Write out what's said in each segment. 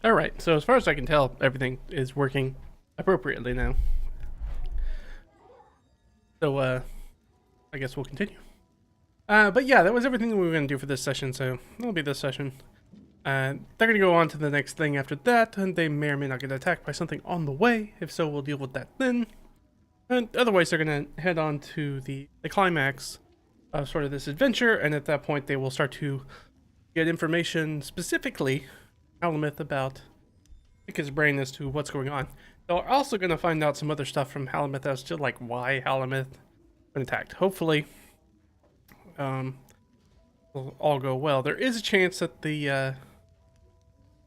Alright, so as far as I can tell, everything is working appropriately now. So, I guess we'll continue. But yeah, that was everything we were going to do for this session, so that'll be this session. They're going to go on to the next thing after that, and they may or may not get attacked by something on the way. If so, we'll deal with that then. And otherwise, they're going to head on to the climax of sort of this adventure, and at that point, they will start to get information specifically, Alamith, about his brain as to what's going on. They're also going to find out some other stuff from Halamith as to like why Halamith been attacked. Hopefully, will all go well. There is a chance that the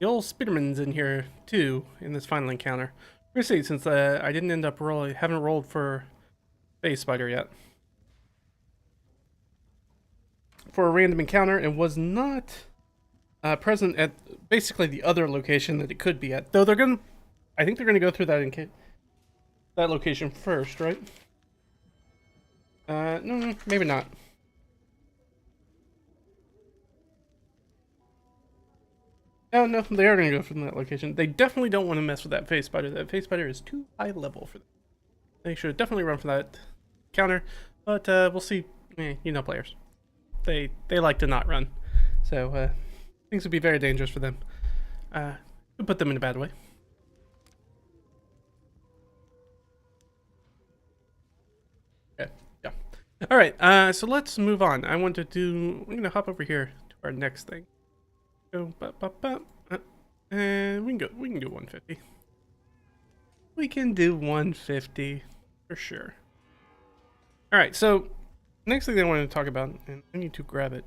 old Spiderman's in here too in this final encounter. We're gonna see, since I didn't end up haven't rolled for Phase Spider yet for a random encounter, and was not present at basically the other location that it could be at. Though I think they're gonna go through that location first, right? No, maybe not. Oh, no, they are going to go from that location. They definitely don't want to mess with that Phase Spider. That Phase Spider is too high level for them. They should definitely run for that counter, but we'll see. You know players. They like to not run. So things would be very dangerous for them. Could put them in a bad way. Okay, yeah. Alright, so let's move on. We're going to hop over here to our next thing. Go, and we can do 150. We can do 150 for sure. All right, so next thing I wanted to talk about, and I need to grab it,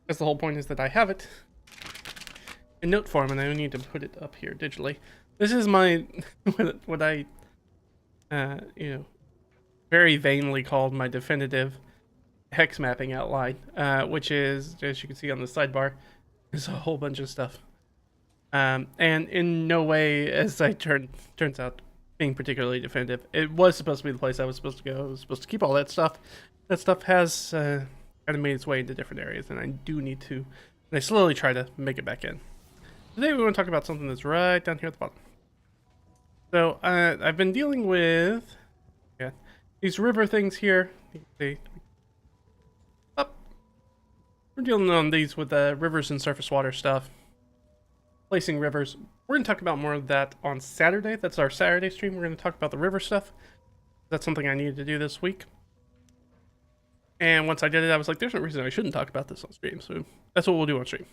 because the whole point is that I have it in note form, and I need to put it up here digitally. This is my what I very vainly called my definitive hex mapping outline, which is, as you can see on the sidebar, is a whole bunch of stuff, and in no way, as turns out, being particularly definitive. It was supposed to be the place I was supposed to go. I was supposed to keep all that stuff. That stuff has kind of made its way into different areas, and I do need to, and I slowly try to make it back in. Today we want to talk about something that's right down here at the bottom. So I've been dealing with these river things here. You can see. We're dealing on these with rivers and surface water stuff. Placing rivers. We're going to talk about more of that on Saturday. That's our Saturday stream. We're going to talk about the river stuff. That's something I needed to do this week. And once I did it, I was like, there's no reason I shouldn't talk about this on stream. So that's what we'll do on stream.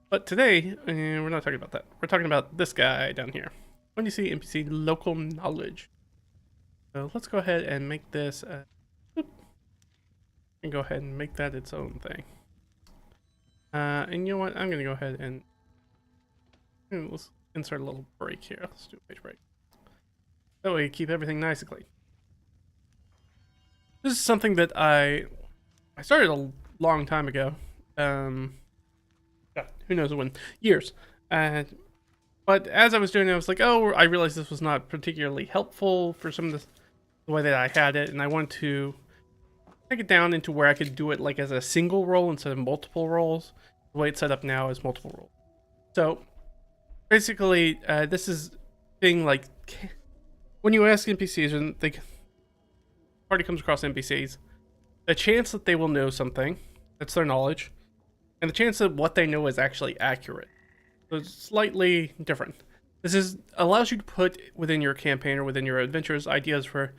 But today, we're not talking about that. We're talking about this guy down here. When you see NPC local knowledge. So let's go ahead and make this... and go ahead and make that its own thing. And you know what? I'm going to go ahead and let's insert a little break here. Let's do a page break. That way, keep everything nice and clean. This is something that I started a long time ago. Yeah, who knows when? Years. But as I was doing it, I was like, oh, I realized this was not particularly helpful for some of the way that I had it, and I wanted to take it down into where I could do it like as a single roll instead of multiple rolls. The way it's set up now is multiple rolls. So basically, this is thing like when you ask NPCs and the party comes across NPCs, the chance that they will know something, that's their knowledge, and the chance that what they know is actually accurate. So it's slightly different. This allows you to put within your campaign or within your adventures ideas for.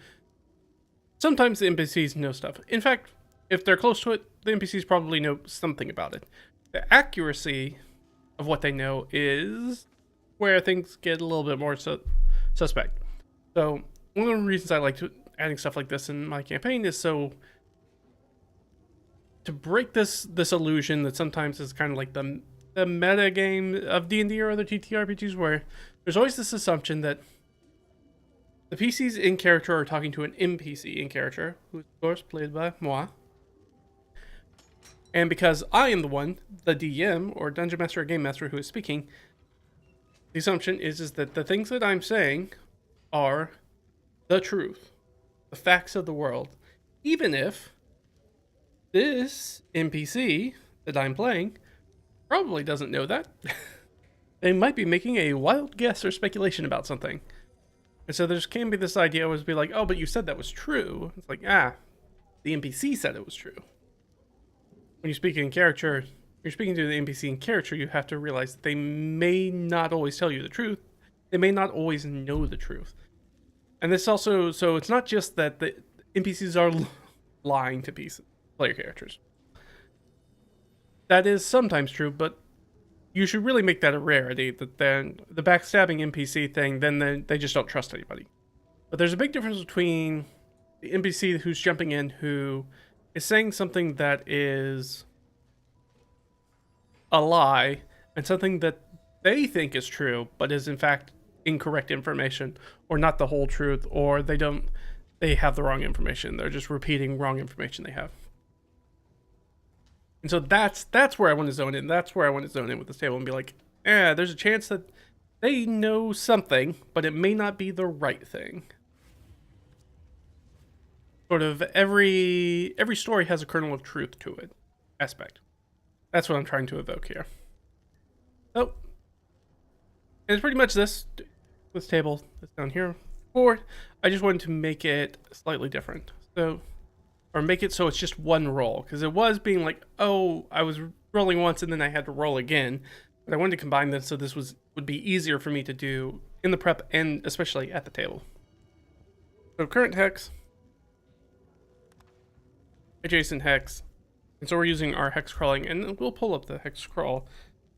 Sometimes the NPCs know stuff. In fact, if they're close to it, the NPCs probably know something about it. The accuracy of what they know is where things get a little bit more suspect. So one of the reasons I like adding stuff like this in my campaign is so to break this illusion that sometimes is kind of like the meta game of D&D or other TTRPGs, where there's always this assumption that the PCs in character are talking to an NPC in character, who's of course played by moi. And because I am the one, the DM or Dungeon Master or Game Master, who is speaking, the assumption is that the things that I'm saying are the truth, the facts of the world, even if this NPC that I'm playing probably doesn't know that. They might be making a wild guess or speculation about something. And so there can be this idea was be like, oh, but you said that was true. It's like, the NPC said it was true. When you speak in character, you're speaking to the NPC in character, you have to realize that they may not always tell you the truth. They may not always know the truth. And this also, so it's not just that the NPCs are lying to player characters. That is sometimes true, but you should really make that a rarity, that then the backstabbing NPC thing, then they just don't trust anybody. But there's a big difference between the NPC who's jumping in, who is saying something that is a lie, and something that they think is true, but is in fact incorrect information, or not the whole truth, or they have the wrong information. They're just repeating wrong information they have. And so that's where I want to zone in. That's where I want to zone in with this table and be like, there's a chance that they know something, but it may not be the right thing. Sort of every story has a kernel of truth to it aspect. That's what I'm trying to evoke here. So, and it's pretty much this table that's down here. Or I just wanted to make it slightly different. So, or make it so it's just one roll. Because it was being like, oh, I was rolling once and then I had to roll again. But I wanted to combine this so this would be easier for me to do in the prep and especially at the table. So current hex, adjacent hex, and so we're using our hex crawling, and we'll pull up the hex crawl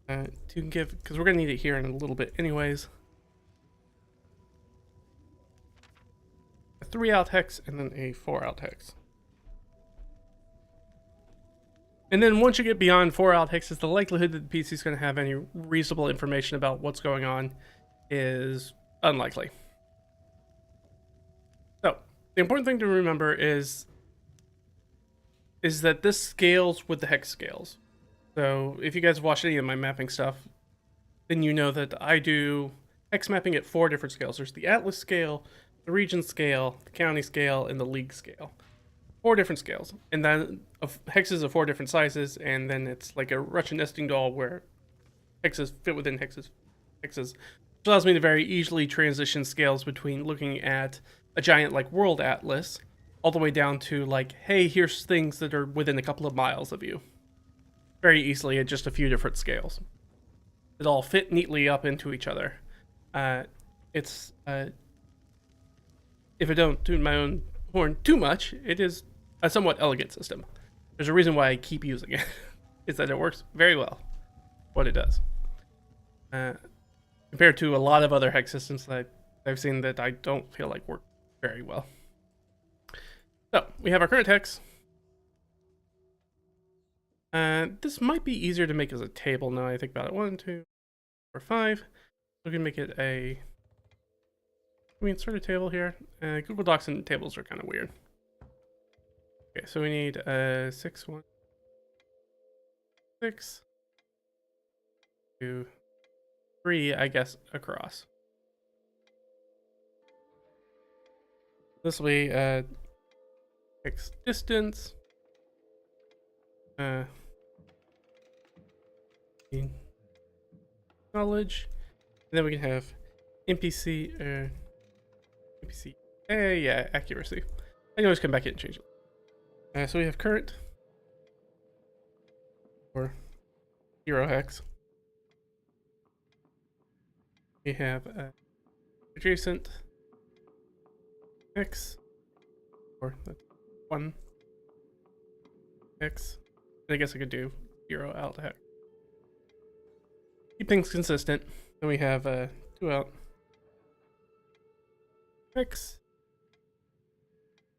to give, because we're going to need it here in a little bit anyways. A 3 out hex and then a 4 out hex. And then once you get beyond 4 out hexes, the likelihood that the PC is going to have any reasonable information about what's going on is unlikely. So the important thing to remember is that this scales with the hex scales. So if you guys watch any of my mapping stuff, then you know that I do hex mapping at 4 different scales. There's the Atlas scale, the region scale, the county scale, and the league scale. 4 different scales. And then hexes of 4 different sizes, and then it's like a Russian nesting doll where hexes fit within hexes. Which allows me to very easily transition scales between looking at a giant like world atlas all the way down to like, hey, here's things that are within a couple of miles of you. Very easily at just a few different scales. It all fit neatly up into each other. If I don't tune my own horn too much, it is a somewhat elegant system. There's a reason why I keep using it. Is that it works very well. What it does. Compared to a lot of other hex systems that I've seen that I don't feel like work very well. So, we have our current hex. This might be easier to make as a table now I think about it. 1, 2, 4, 5. We can make it a... Can we insert a table here? Google Docs and tables are kind of weird. Okay, so we need 6, 1, 6, 2, 3, I guess, across. This will be hex distance. Knowledge. And then we can have NPC, NPC, yeah, accuracy. I can always come back in and change it. So we have current, or 0 hex. We have adjacent hex, or 1 hex. I guess I could do 0 out hex. Keep things consistent. Then we have 2 out hex,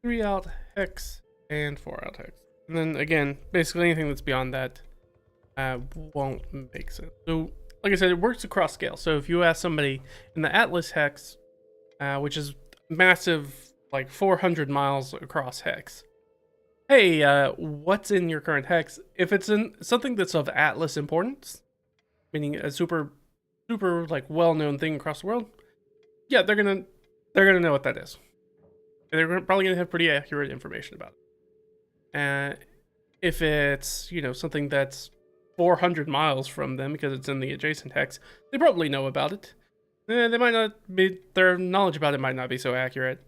3 out hex, and 4 out hex. And then again, basically anything that's beyond that won't make sense. So, like I said, it works across scale. So if you ask somebody in the Atlas hex, which is massive, like 400 miles across hex, hey, what's in your current hex? If it's in something that's of Atlas importance, meaning a super like well-known thing across the world, yeah, they're gonna know what that is. They're probably gonna have pretty accurate information about it. If it's, you know, something that's 400 miles from them because it's in the adjacent hex, they probably know about it. They might not be, their knowledge about it might not be so accurate.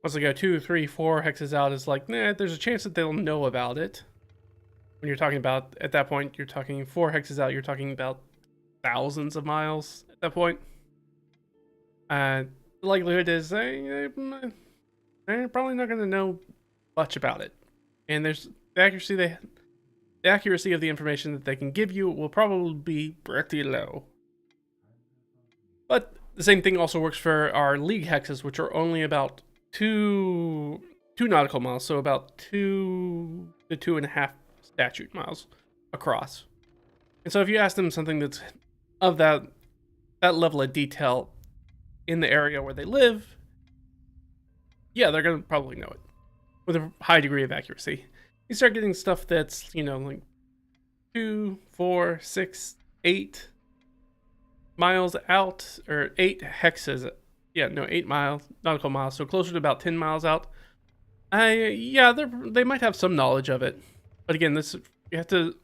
Once they go 2, 3, 4 hexes out, it's like, there's a chance that they'll know about it. When you're talking about, at that point, you're talking 4 hexes out, you're talking about thousands of miles at that point. The likelihood is they're probably not going to know much about it. And there's the accuracy of the information that they can give you will probably be pretty low. But the same thing also works for our league hexes, which are only about 2 nautical miles, so about 2 to 2.5 statute miles across. And so if you ask them something that's of that level of detail in the area where they live, yeah, they're gonna probably know it with a high degree of accuracy. You start getting stuff that's, like 2, 4, 6, 8 miles out, or 8 hexes. Yeah, no, 8 nautical miles, so closer to about 10 miles out. Yeah, they might have some knowledge of it, but again, you have to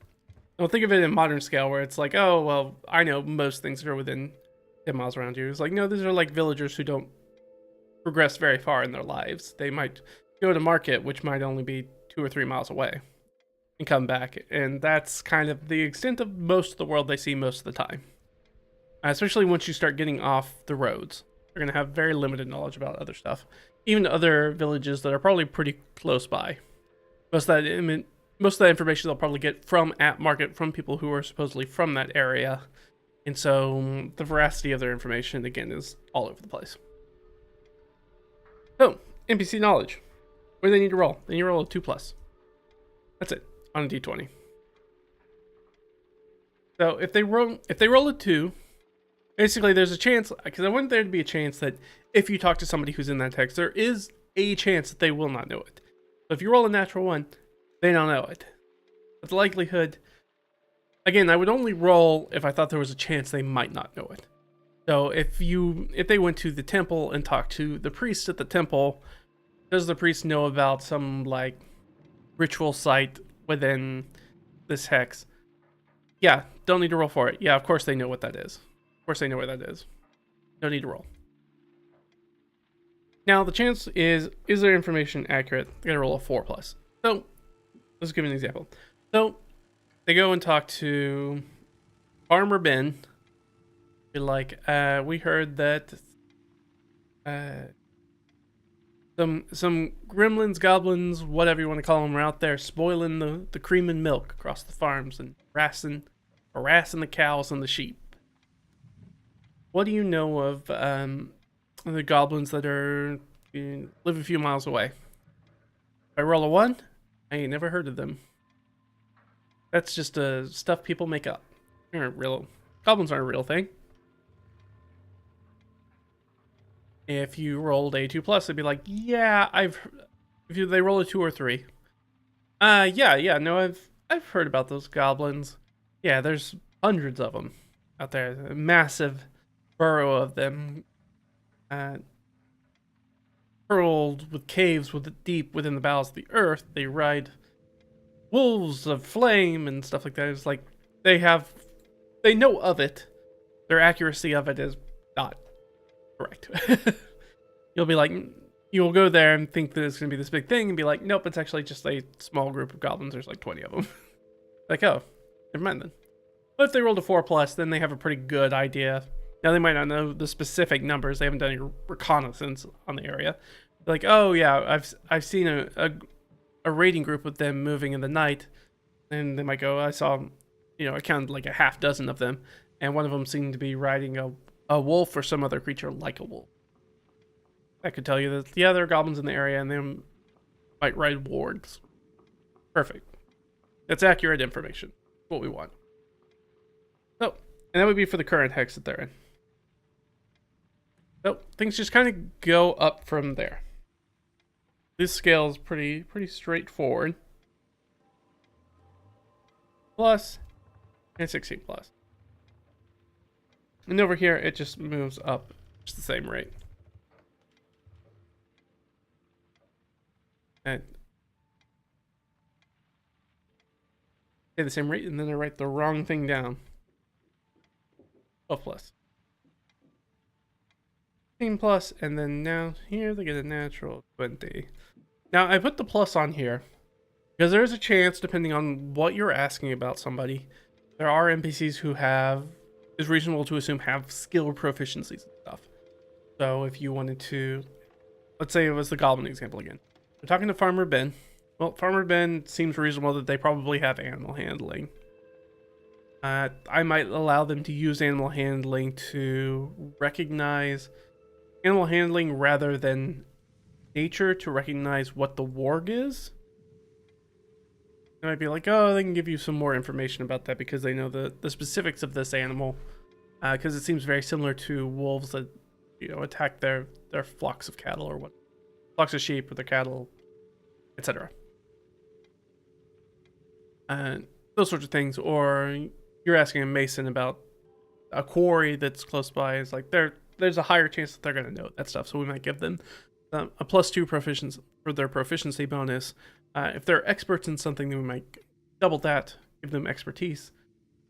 think of it in modern scale, where it's like, oh well, I know most things that are within 10 miles around you. It's like, no, these are like villagers who don't progress very far in their lives. They might go to market, which might only be 2 or 3 miles away, and come back, and that's kind of the extent of most of the world they see most of the time. Especially once you start getting off the roads, they're going to have very limited knowledge about other stuff, even other villages that are probably pretty close by. Most of that information they'll probably get from at market from people who are supposedly from that area, and so the veracity of their information again is all over the place. So NPC knowledge, what do they need to roll? They need to roll a 2+. That's it on a d20. So if they roll a 2. Basically, there's a chance, because I want there to be a chance that if you talk to somebody who's in that text, there is a chance that they will not know it. So if you roll a natural 1, they don't know it. But the likelihood, again, I would only roll if I thought there was a chance they might not know it. So if they went to the temple and talked to the priest at the temple, does the priest know about some like ritual site within this hex? Yeah, don't need to roll for it. Yeah, of course they know what that is. Of course they know where that is. No need to roll. Now the chance is their information accurate? They're gonna roll a 4+. So let's give an example. So they go and talk to Farmer Ben. Be like, we heard that some gremlins, goblins, whatever you want to call them, are out there spoiling the cream and milk across the farms and harassing the cows and the sheep. What do you know of the goblins that live a few miles away? If I roll a 1, I ain't never heard of them. That's just stuff people make up. Goblins aren't a real thing. If you rolled a 2+, they'd be like, yeah, they roll a 2 or 3. No, I've heard about those goblins. Yeah, there's hundreds of them out there. A massive burrow of them, furrowed with caves deep within the bowels of the earth. They ride wolves of flame and stuff like that. It's like they know of it. Their accuracy of it is not correct. You'll go there and think that it's going to be this big thing and be like, nope, it's actually just a small group of goblins. There's like 20 of them. Like, oh, never mind then. But if they rolled a 4+, then they have a pretty good idea. Now, they might not know the specific numbers. They haven't done any reconnaissance on the area. They're like, oh, yeah, I've seen a raiding group with them moving in the night. And they might go, I saw, I counted like a half dozen of them. And one of them seemed to be riding a wolf or some other creature like a wolf. That could tell you that, yeah, there are goblins in the area and they might ride wargs. Perfect. That's accurate information. What we want. So, and that would be for the current hex that they're in. So things just kind of go up from there. This scale is pretty straightforward. Plus and 16+. And over here it just moves up just the same rate. And say the same rate, and then I write the wrong thing down. 12 plus. 15 plus, and then now here they get a natural 20. Now I put the plus on here because there is a chance, depending on what you're asking about somebody, there are NPCs who is reasonable to assume have skill proficiencies and stuff. So if you wanted to, let's say it was the goblin example again. We're talking to Farmer Ben. Well, Farmer Ben seems reasonable that they probably have animal handling. I might allow them to use animal handling to recognize animal handling rather than nature to recognize what the warg is. They might be like, oh, they can give you some more information about that because they know the specifics of this animal. Because it seems very similar to wolves that, attack their flocks of cattle or what, flocks of sheep or their cattle, etc. Those sorts of things. Or you're asking a mason about a quarry that's close by. It's like there's a higher chance that they're going to know that stuff, so we might give them a +2 proficiency for their proficiency bonus. If they're experts in something, then we might double that, give them expertise.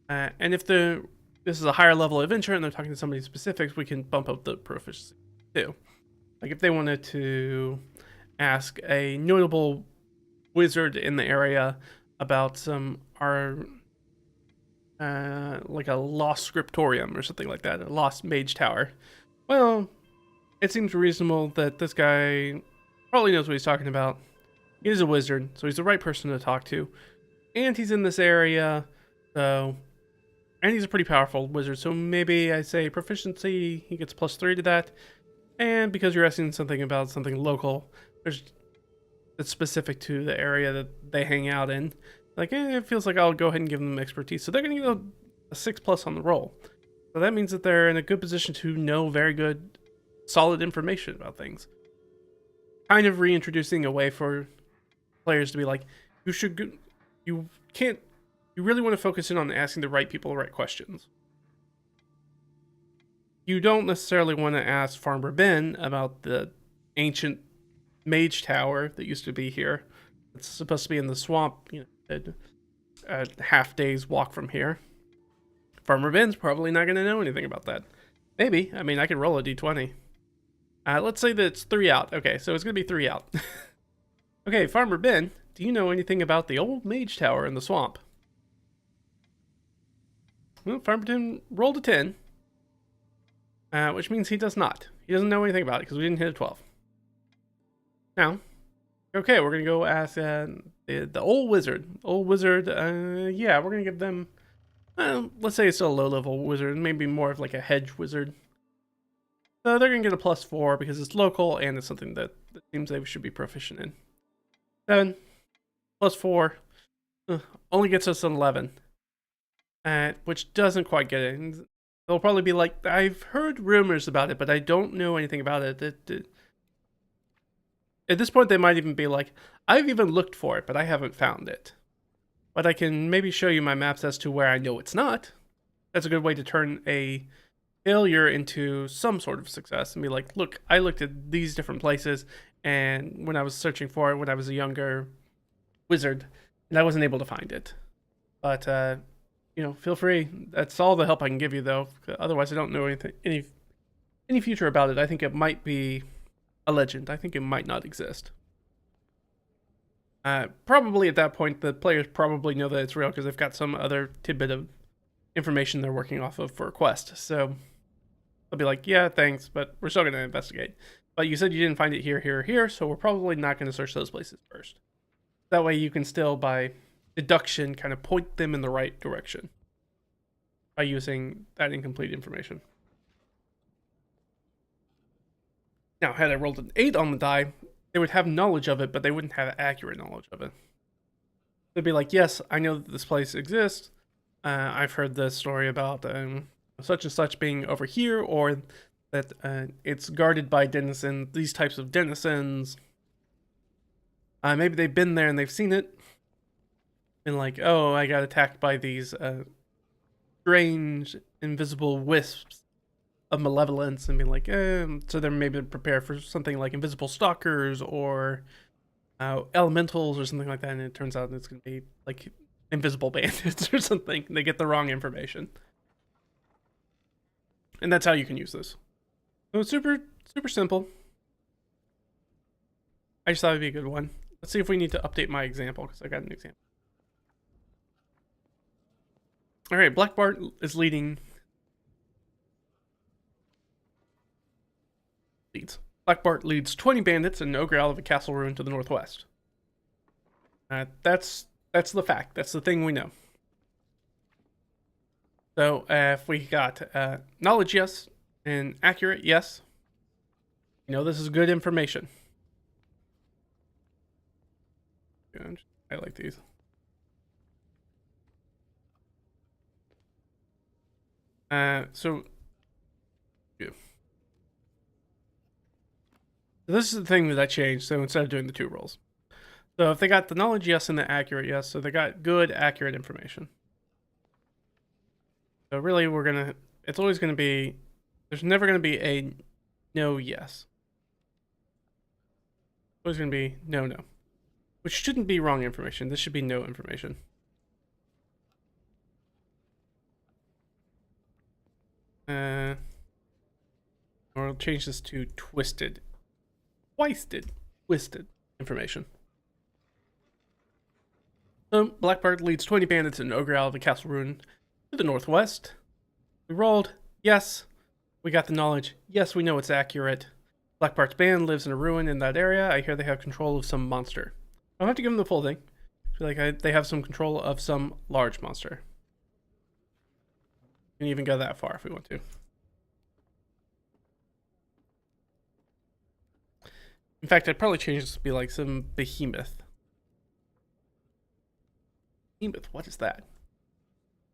And if this is a higher level adventure and they're talking to somebody specific, we can bump up the proficiency too. Like if they wanted to ask a notable wizard in the area about like a lost scriptorium or something like that, a lost mage tower. Well, it seems reasonable that this guy probably knows what he's talking about. He is a wizard, so he's the right person to talk to. And he's in this area, and he's a pretty powerful wizard, so maybe I say proficiency, he gets +3 to that. And because you're asking something about something local, that's specific to the area that they hang out in, like, it feels like I'll go ahead and give them expertise. So they're going to get a 6+ on the roll. So that means that they're in a good position to know very good, solid information about things. Kind of reintroducing a way for players to be like, you really want to focus in on asking the right people the right questions. You don't necessarily want to ask Farmer Ben about the ancient mage tower that used to be here. It's supposed to be in the swamp, a half day's walk from here. Farmer Ben's probably not going to know anything about that. Maybe. I mean, I can roll a d20. Let's say that it's 3 out. Okay, so it's going to be 3 out. Okay, Farmer Ben, do you know anything about the old mage tower in the swamp? Well, Farmer Ben rolled a 10, which means he does not. He doesn't know anything about it because we didn't hit a 12. Now, okay, we're going to go ask the old wizard. Yeah, we're going to give them, let's say it's still a low-level wizard, maybe more of like a hedge wizard. So they're going to get a +4 because it's local and it's something that seems they should be proficient in. 7 +4 only gets us an 11, which doesn't quite get it. They'll probably be like, I've heard rumors about it, but I don't know anything about it. At this point, they might even be like, I've even looked for it, but I haven't found it. But I can maybe show you my maps as to where I know it's not. That's a good way to turn a failure into some sort of success and be like, look, I looked at these different places, and when I was searching for it when I was a younger wizard, and I wasn't able to find it. But, feel free. That's all the help I can give you, though. Otherwise, I don't know any future about it. I think it might be a legend. I think it might not exist. Probably at that point, the players probably know that it's real because they've got some other tidbit of information they're working off of for a quest. So they'll be like, yeah, thanks, but we're still going to investigate. But you said you didn't find it here, here, or here, so we're probably not going to search those places first. That way you can still, by deduction, kind of point them in the right direction by using that incomplete information. Now, had I rolled an 8 on the die, they would have knowledge of it, but they wouldn't have accurate knowledge of it. They'd be like, yes, I know that this place exists. I've heard the story about such and such being over here, or that it's guarded by these types of denizens. Maybe they've been there and they've seen it. And like, oh, I got attacked by these strange, invisible wisps of malevolence, and be like, so they're maybe prepared for something like invisible stalkers or elementals or something like that. And it turns out it's going to be like invisible bandits or something. They get the wrong information. And that's how you can use this. So it's super simple. I just thought it'd be a good one. Let's see if we need to update my example, because I got an example. Alright, Black Bart is leading. Black Bart leads 20 bandits and an ogre out of a castle ruin to the northwest. That's the fact. That's the thing we know. So if we got knowledge, yes, and accurate, yes. You know, this is good information. I like these. So this is the thing that I changed. So instead of doing the 2 rolls, so if they got the knowledge, yes, and the accurate, yes, so they got good, accurate information. So really, it's always gonna be, there's never gonna be a no, yes. It's always gonna be no, no, which shouldn't be wrong information. This should be no information. Or I'll change this to twisted information. So Black Bart leads 20 bandits and an ogre out of a castle ruin to the northwest. We rolled, yes. We got the knowledge, yes, we know it's accurate. Black Bart's band lives in a ruin in that area. I hear they have control of some monster. I don't have to give them the full thing. I feel like they have some control of some large monster. We can even go that far if we want to. In fact, I'd probably change this to be like some behemoth. Behemoth, what is that? A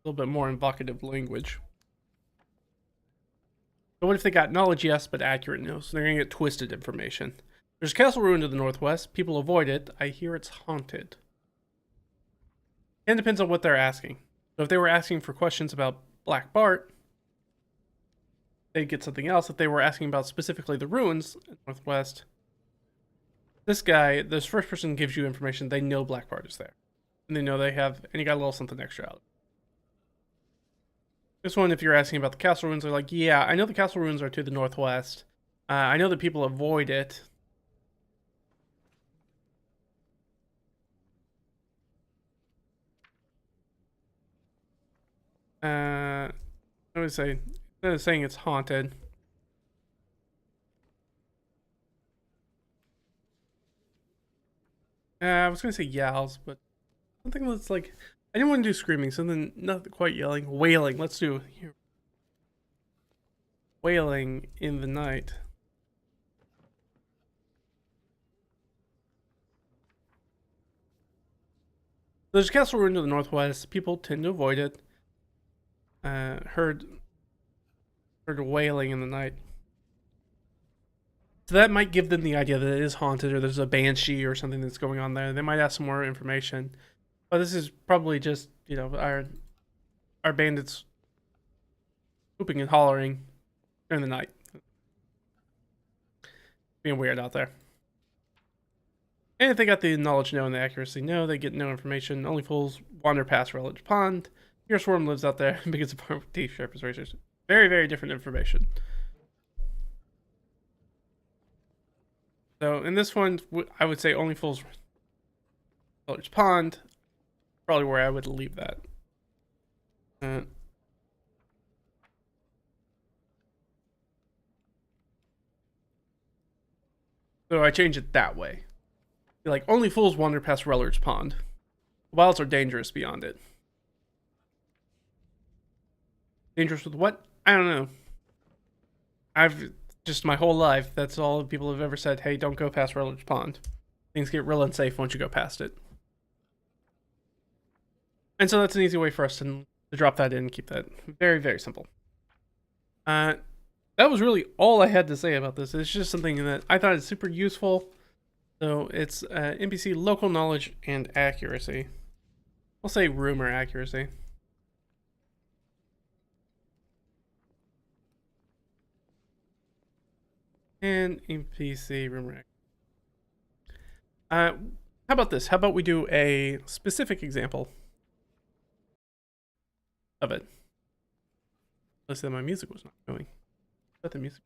little bit more evocative language. So what if they got knowledge, yes, but accurate, no? So they're going to get twisted information. There's a castle ruin to the northwest. People avoid it. I hear it's haunted. And it depends on what they're asking. So if they were asking for questions about Black Bart, they'd get something else. If they were asking about specifically the ruins in the northwest, this first person gives you information. They know Black Bart is there. And they know they have, and you got a little something extra out of it. This one, if you're asking about the castle ruins, they're like, yeah, I know the castle ruins are to the northwest. I know that people avoid it. I would say, instead of saying it's haunted, I was going to say yowls, but something that's like, I didn't want to do screaming, something not quite yelling. Wailing, let's do here. Wailing in the night. There's a castle ruin to the northwest. People tend to avoid it. Heard wailing in the night. So that might give them the idea that it is haunted, or there's a banshee or something that's going on there. They might ask some more information. But this is probably just, you know, our bandits whooping and hollering during the night. Being weird out there. And if they got the knowledge, no, and the accuracy, no, they get no information. Only fools wander past Relish Pond. Your swarm lives out there because of our teeth sharp as razors. Very, very different information. So in this one, I would say only fools Relish Pond. Probably where I would leave that. So I change it that way. Like, only fools wander past Rellard's Pond. Wilds are dangerous beyond it. Dangerous with what? I don't know. I've just my whole life, that's all people have ever said, hey, don't go past Rellard's Pond. Things get real unsafe once you go past it. And so that's an easy way for us to drop that in and keep that very, very simple. That was really all I had to say about this. It's just something that I thought is super useful. So it's NPC local knowledge and accuracy. I'll say rumor accuracy. And NPC rumor accuracy. How about this? How about we do a specific example of it. Let's say my music was not going. But the music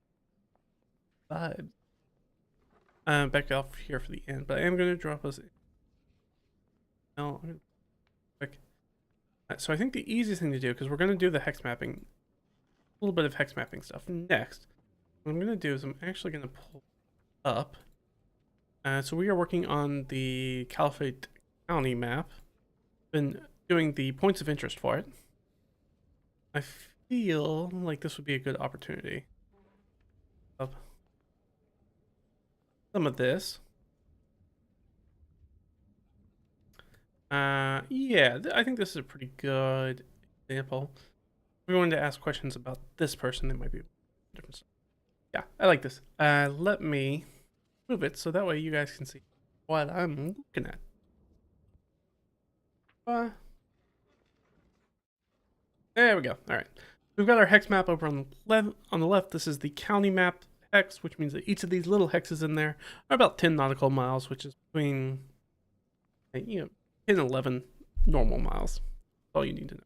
vibes. Back off here for the end, but I am going to drop us. No, I'm gonna quick. So I think the easiest thing to do, because we're going to do the hex mapping, a little bit of hex mapping stuff next. What I'm going to do is I'm actually going to pull up. So we are working on the Caliphate County map. Been doing the points of interest for it. I feel like this would be a good opportunity of some of this. Yeah, I think this is a pretty good example. If we wanted to ask questions about this person, it might be different. Yeah, I like this. Let me move it so that way you guys can see what I'm looking at. There we go. All right. We've got our hex map over on the left. This is the county map hex, which means that each of these little hexes in there are about 10 nautical miles, which is between 10 and 11 normal miles. That's all you need to know.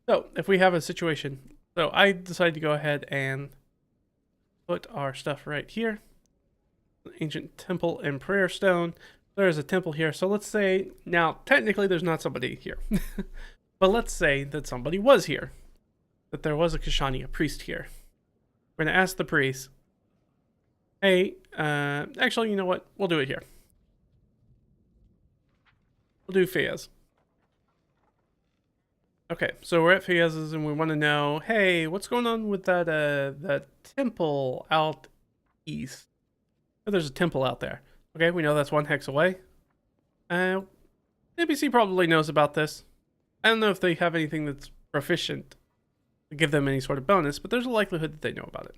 So if we have a situation, so I decided to go ahead and put our stuff right here. Ancient temple and prayer stone. There's a temple here. So let's say, now technically there's not somebody here. But let's say that somebody was here. That there was a Kashani, a priest here. We're going to ask the priest, hey, actually, you know what? We'll do it here. We'll do Fayez. Okay, so we're at Fayez's and we want to know, hey, what's going on with that temple out east? Oh, there's a temple out there. Okay, we know that's 1 hex away. NPC probably knows about this. I don't know if they have anything that's proficient to give them any sort of bonus, but there's a likelihood that they know about it.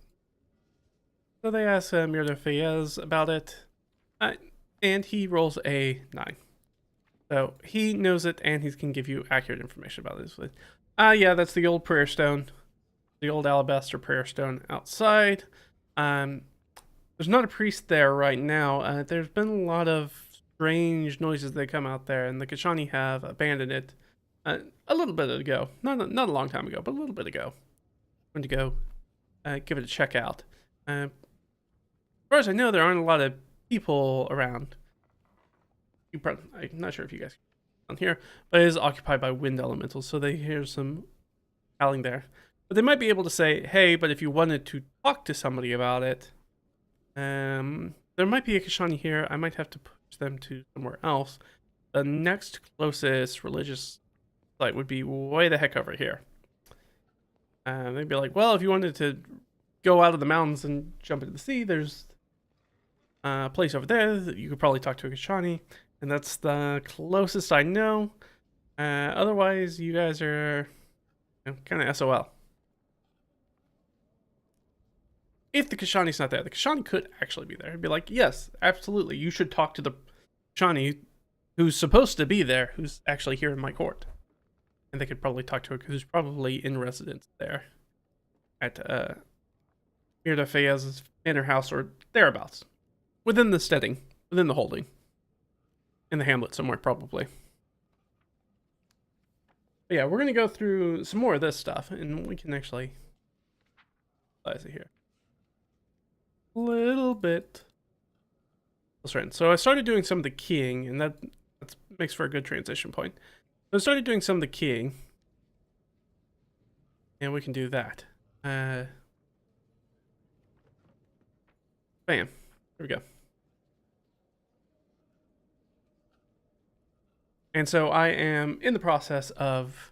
So they ask Mirda Fayez about it, and he rolls a 9. So he knows it, and he can give you accurate information about it. Yeah, that's the old prayer stone, the old alabaster prayer stone outside. There's not a priest there right now. There's been a lot of strange noises that come out there, and the Kashani have abandoned it a little bit ago. Not a long time ago, but a little bit ago. I'm going to go give it a check out. As far as I know, there aren't a lot of people around. I'm not sure if you guys can here, but it is occupied by wind elementals, so they hear some howling there. But they might be able to say, hey, but if you wanted to talk to somebody about it, there might be a Kashani here. I might have to push them to somewhere else. The next closest religious site would be way the heck over here. They'd be like, well, if you wanted to go out of the mountains and jump into the sea, there's a place over there that you could probably talk to a Kashani. And that's the closest I know. Otherwise, you guys are kind of SOL. If the Kashani's not there, the Kashani could actually be there. It'd be like, yes, absolutely. You should talk to the Kashani who's supposed to be there, who's actually here in my court. And they could probably talk to her who's probably in residence there at Mirda Fayez's manor house or thereabouts. Within the steading, within the holding. In the hamlet somewhere, probably. But yeah, we're going to go through some more of this stuff, and we can actually analyze it here. A little bit. So I started doing some of the keying, and that makes for a good transition point. So I started doing some of the keying, and we can do that. Bam. There we go. And so I am in the process of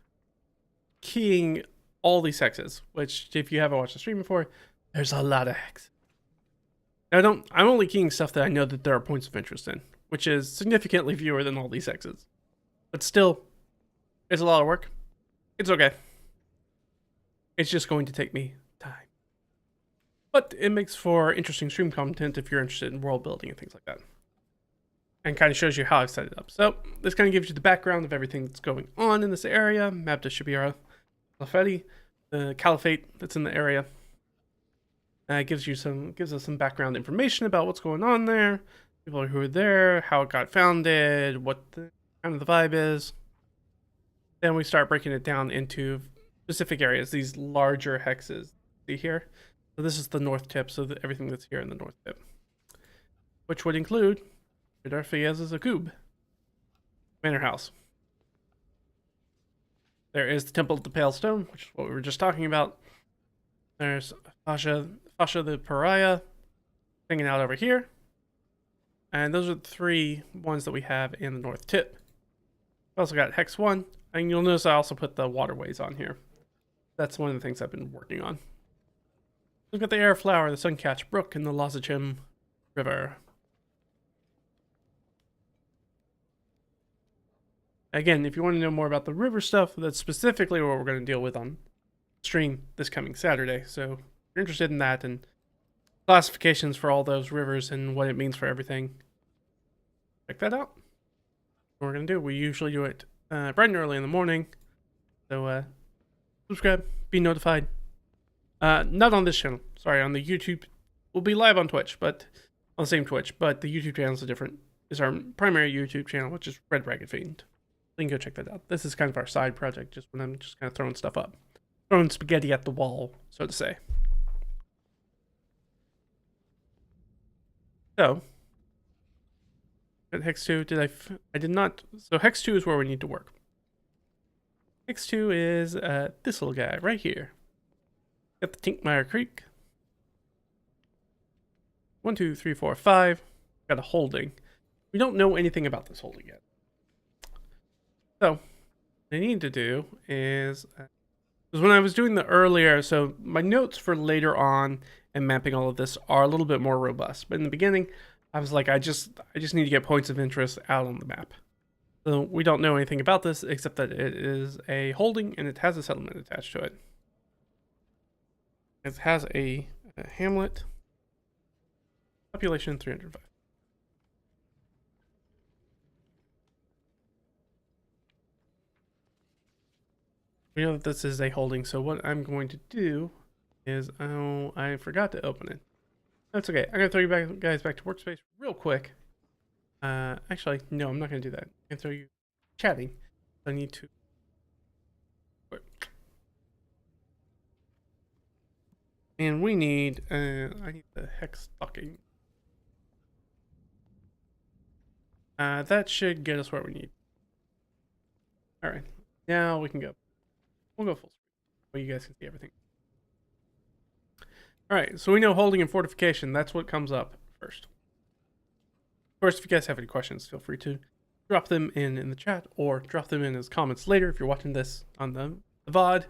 keying all these hexes, which if you haven't watched the stream before, there's a lot of hexes. Now I'm only keying stuff that I know that there are points of interest in, which is significantly fewer than all these hexes. But still, it's a lot of work. It's okay. It's just going to take me time. But it makes for interesting stream content if you're interested in world building and things like that. And kind of shows you how I've set it up. So this kind of gives you the background of everything that's going on in this area. Map to Shabira Lafedi, the Caliphate that's in the area. Gives us some background information about what's going on there, people who are there, how it got founded, what the kind of the vibe is. Then we start breaking it down into specific areas, these larger hexes. See here? So this is the north tip, so everything that's here in the north tip. Which would include Fiez's a cube. Manor House. There is the Temple of the Pale Stone, which is what we were just talking about. There's Fasha the Pariah hanging out over here. And those are the 3 ones that we have in the north tip. We also got Hex 1, and you'll notice I also put the waterways on here. That's one of the things I've been working on. We've got the Air Flower, the Suncatch Brook, and the Lozachim River. Again, if you want to know more about the river stuff, that's specifically what we're going to deal with on stream this coming Saturday. So if you're interested in that and classifications for all those rivers and what it means for everything, check that out. What we're going to do, we usually do it bright and early in the morning. So subscribe, be notified. Not on this channel, sorry, on the YouTube. We'll be live on Twitch, but on the same Twitch, but the YouTube channel is our primary YouTube channel, which is Red Ragged Fiend. You can go check that out. This is kind of our side project, just when I'm just kind of throwing stuff up. Throwing spaghetti at the wall, so to say. So, at Hex 2, I did not, so Hex 2 is where we need to work. Hex 2 is this little guy right here. Got the Tinkmire Creek. 1, 2, 3, 4, 5. Got a holding. We don't know anything about this holding yet. So, what I need to do is, because when I was doing the earlier, so my notes for later on and mapping all of this are a little bit more robust. But in the beginning, I was like, I just need to get points of interest out on the map. So we don't know anything about this except that it is a holding and it has a settlement attached to it. It has a hamlet, population 305. We know that this is a holding, so what I'm going to do is, oh, I forgot to open it. That's okay. I'm going to throw you guys back to workspace real quick. Actually, no, I'm not going to do that. I'm going to throw you chatting. I need to... And we need, I need the hex stocking. That should get us where we need. Alright, now we can go. We'll go full screen so you guys can see everything. Alright, so we know holding and fortification, that's what comes up first. Of course, if you guys have any questions, feel free to drop them in the chat or drop them in as comments later if you're watching this on the VOD.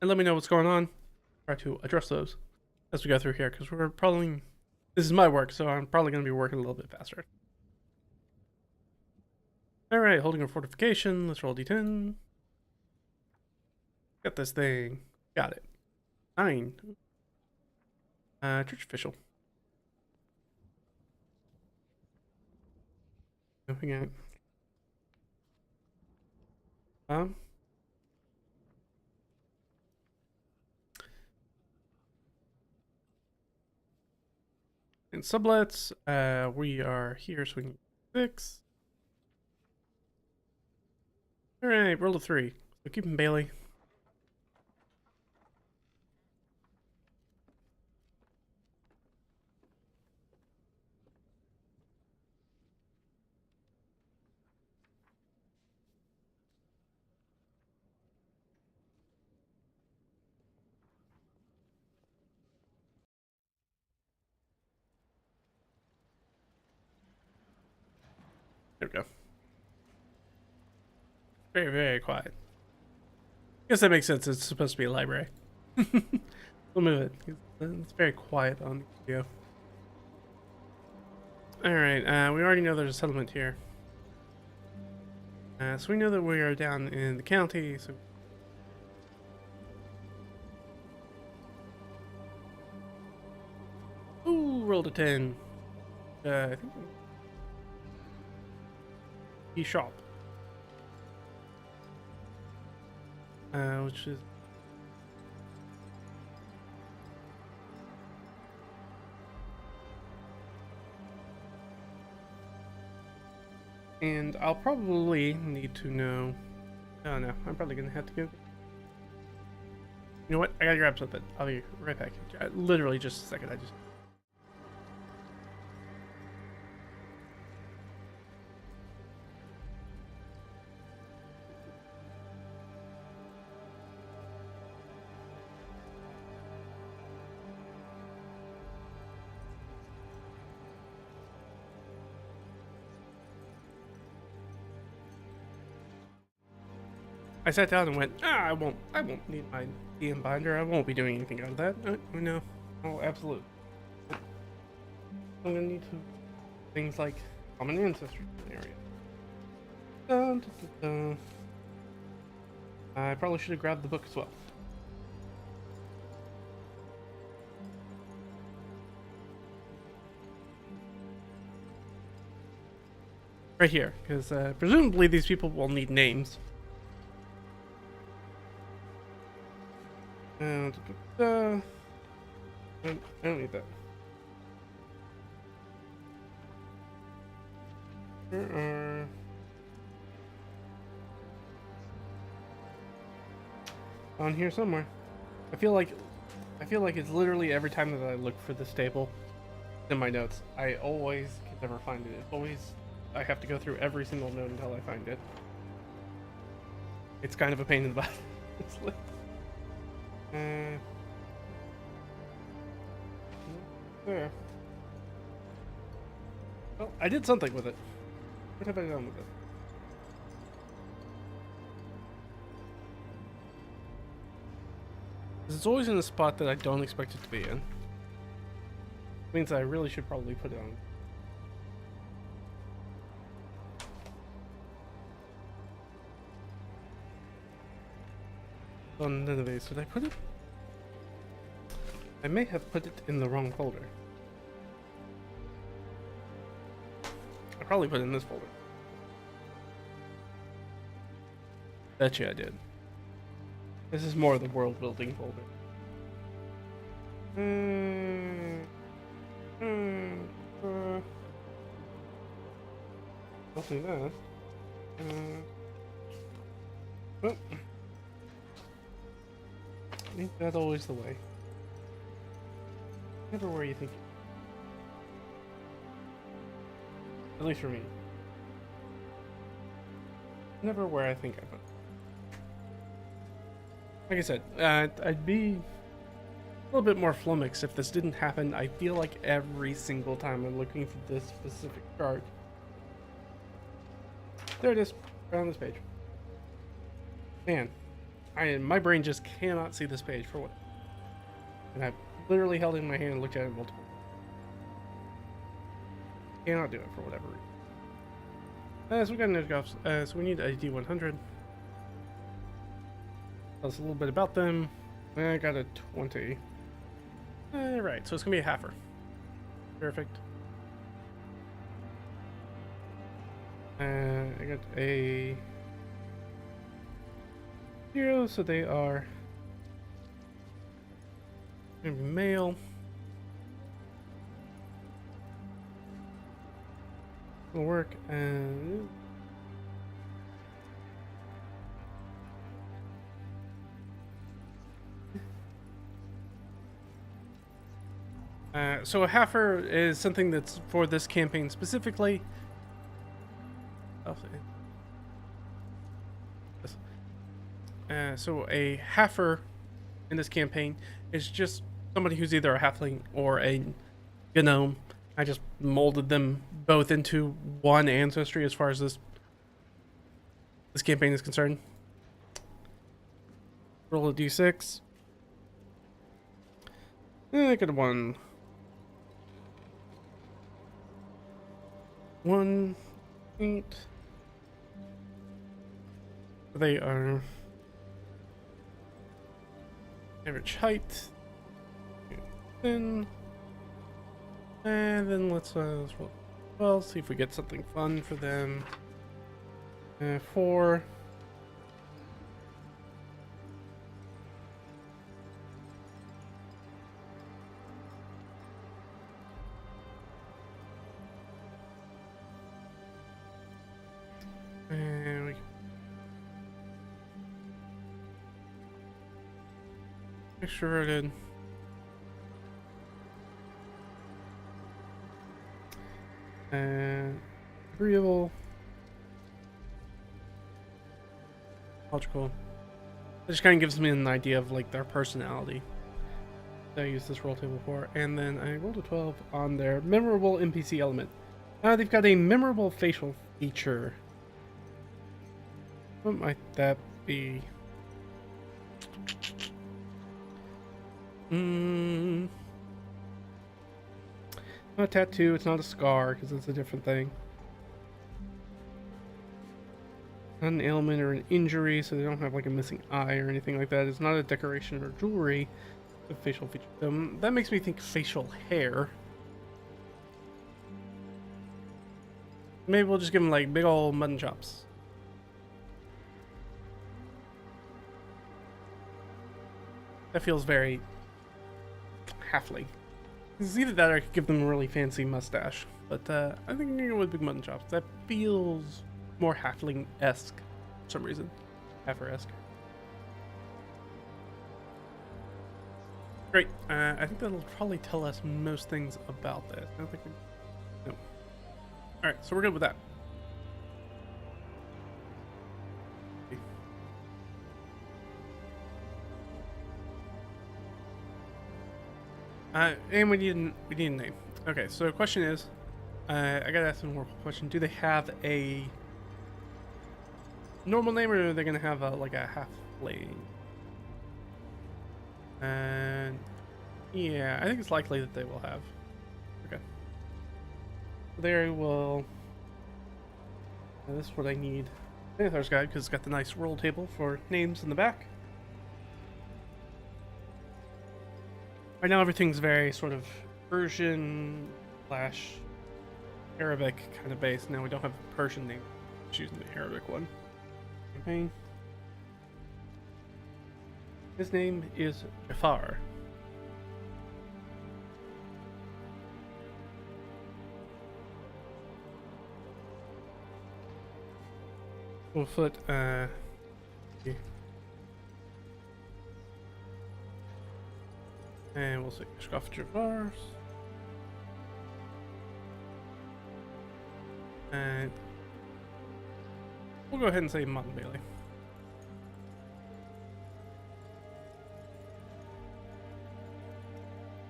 And let me know what's going on. Try to address those as we go through here, because we're probably, this is my work, so I'm probably going to be working a little bit faster. Alright, holding a fortification, let's roll D10. Got this thing. Got it. 9. Church official. Nothing out. And sublets, we are here, so we need 6. Alright, roll a 3. So keep him Bailey. There we go. Very, very quiet. I guess that makes sense. It's supposed to be a library. We'll move it. It's very quiet on the video. Alright, we already know there's a settlement here. So we know that we are down in the county, so... Ooh, rolled a 10. I think... E-shop. Which is... And I'll probably need to know... Oh no, I'm probably gonna have to go You know what? I gotta grab something. I'll be right back. Literally just a second. I sat down and went, I won't need my DM binder. I won't be doing anything out of that. No. Oh, absolutely. I'm gonna need to things like common ancestry area. Dun, dun, dun, dun. I probably should have grabbed the book as well. Right here, because presumably these people will need names. I don't need that. There are on here somewhere. I feel like it's literally every time that I look for this table in my notes, I always can never find it. It's always I have to go through every single note until I find it. It's kind of a pain in the butt. It's like, there. Well, I did something with it. What have I done with it? It's always in a spot that I don't expect it to be in. Means I really should probably put it on. On none of these. Did I put it? I may have put it in the wrong folder. I probably put it in this folder. Betcha I did. This is more of the world building folder. I'll do that. Oh. Ain't that always the way? Never where you think. At least for me. Never where I think I put. Like I said, I'd be a little bit more flummoxed if this didn't happen. I feel like every single time I'm looking for this specific chart. There it is, right on this page. Man, my brain just cannot see this page for what. And I've literally held it in my hand and looked at it multiple times. Cannot do it for whatever reason. So we got another golf. So we need a D100. Tell us a little bit about them. I got a 20. Right, so it's gonna be a halfer. Perfect. I got a 0, so they are gonna be male. Will work and. So a heifer is something that's for this campaign specifically. So a heifer in this campaign is just somebody who's either a halfling or a gnome. I just molded them both into one ancestry as far as this campaign is concerned. Roll a d6. I got a 1. 1, 8. They are average height, thin, and then let's roll. Well, see if we get something fun for them. 4. Extroverted. And agreeable. Logical. It just kind of gives me an idea of like their personality that I use this roll table for. And then I rolled a 12 on their memorable NPC element. They've got a memorable facial feature. What might that be? Not a tattoo, it's not a scar because it's a different thing. Not an ailment or an injury, so they don't have like a missing eye or anything like that. It's not a decoration or jewelry. A facial feature. That makes me think facial hair. Maybe we'll just give them like big old mutton chops. That feels very halfling. It's either that or I could give them a really fancy mustache. But I think I'm gonna go with big mutton chops. That feels more halfling-esque for some reason. Heifer-esque. Great. I think that'll probably tell us most things about that. I don't think no. Alright, so we're good with that. And we need a name. Okay, so the question is, I gotta ask one more question. Do they have a normal name, or are they gonna have like a halfling? And yeah, I think it's likely that they will have. Okay. There will. This is what I need. Panther's Guide, because it's got the nice roll table for names in the back. Right now everything's very sort of Persian / Arabic kind of based. Now we don't have a Persian name. I'm choosing the Arabic one. Campaign. His name is Jafar. We'll put and we'll say Scoff Jafar. And we'll go ahead and say Mutton Bailey.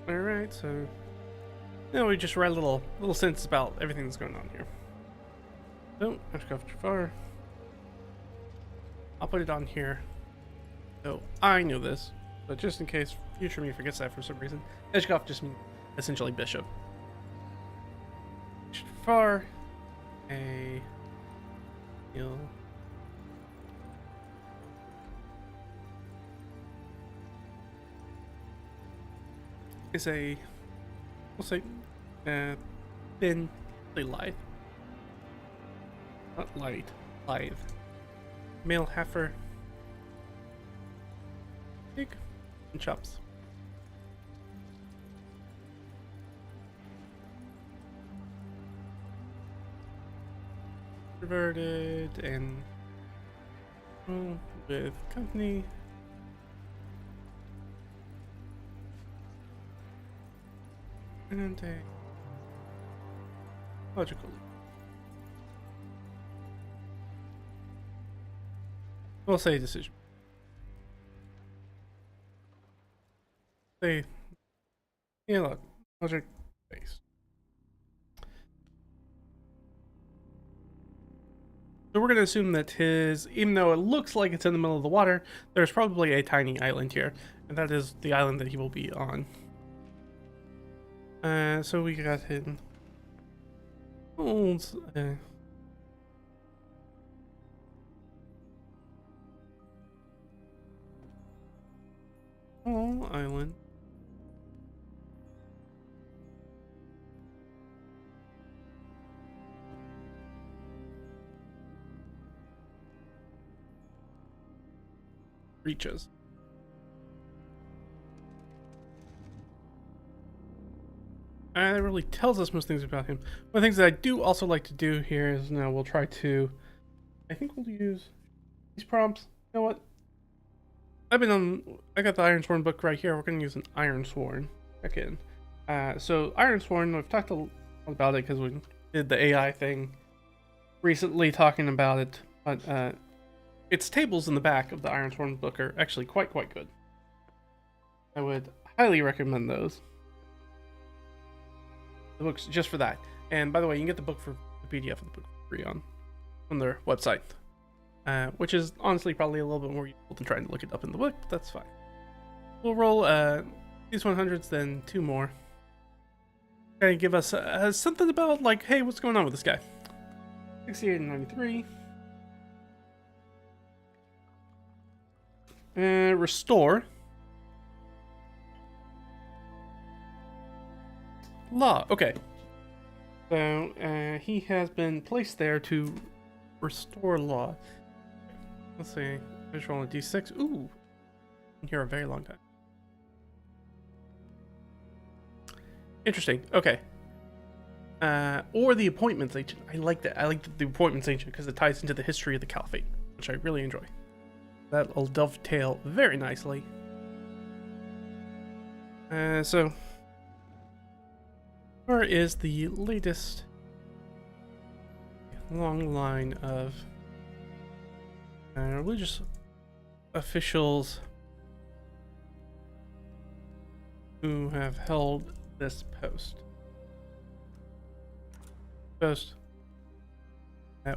Alright, so now we just write a little sentence about everything that's going on here. So, Scoff Jafar. I'll put it on here. So I know this, but just in case future me forgets that for some reason, Eshkoff just means essentially bishop. Far a hill is a, we'll say, thin, lithe, not light, lithe. Male heifer, pig, and chops. Converted and with company. And a logical. We'll say decision. Say, yeah, look, logic based. So we're going to assume that his, even though it looks like it's in the middle of the water, there's probably a tiny island here, and that is the island that he will be on. So we got him. Oh, island. Reaches. That really tells us most things about him. One of the things that I do also like to do here is now we'll try to, I think we'll use these prompts. You know what? I got the Ironsworn book right here. We're going to use an Ironsworn check in. So Ironsworn, we've talked a lot about it because we did the AI thing recently talking about it, but its tables in the back of the Ironsworn book are actually quite good. I would highly recommend those. The books just for that. And by the way, you can get the book for the PDF of the book for free on their website, which is honestly probably a little bit more useful than trying to look it up in the book, but that's fine. We'll roll these 100s, then 2 more. Kind of give us something about, like, hey, what's going on with this guy? 68 and 93. Restore. Law. Okay. So, he has been placed there to restore law. Let's see. Let's roll a d6. Ooh. Been here a very long time. Interesting. Okay. Or the Appointments Agent. I like that. I like the Appointments Agent because it ties into the history of the Caliphate, which I really enjoy. That'll dovetail very nicely. So, where is the latest long line of religious officials who have held this post? That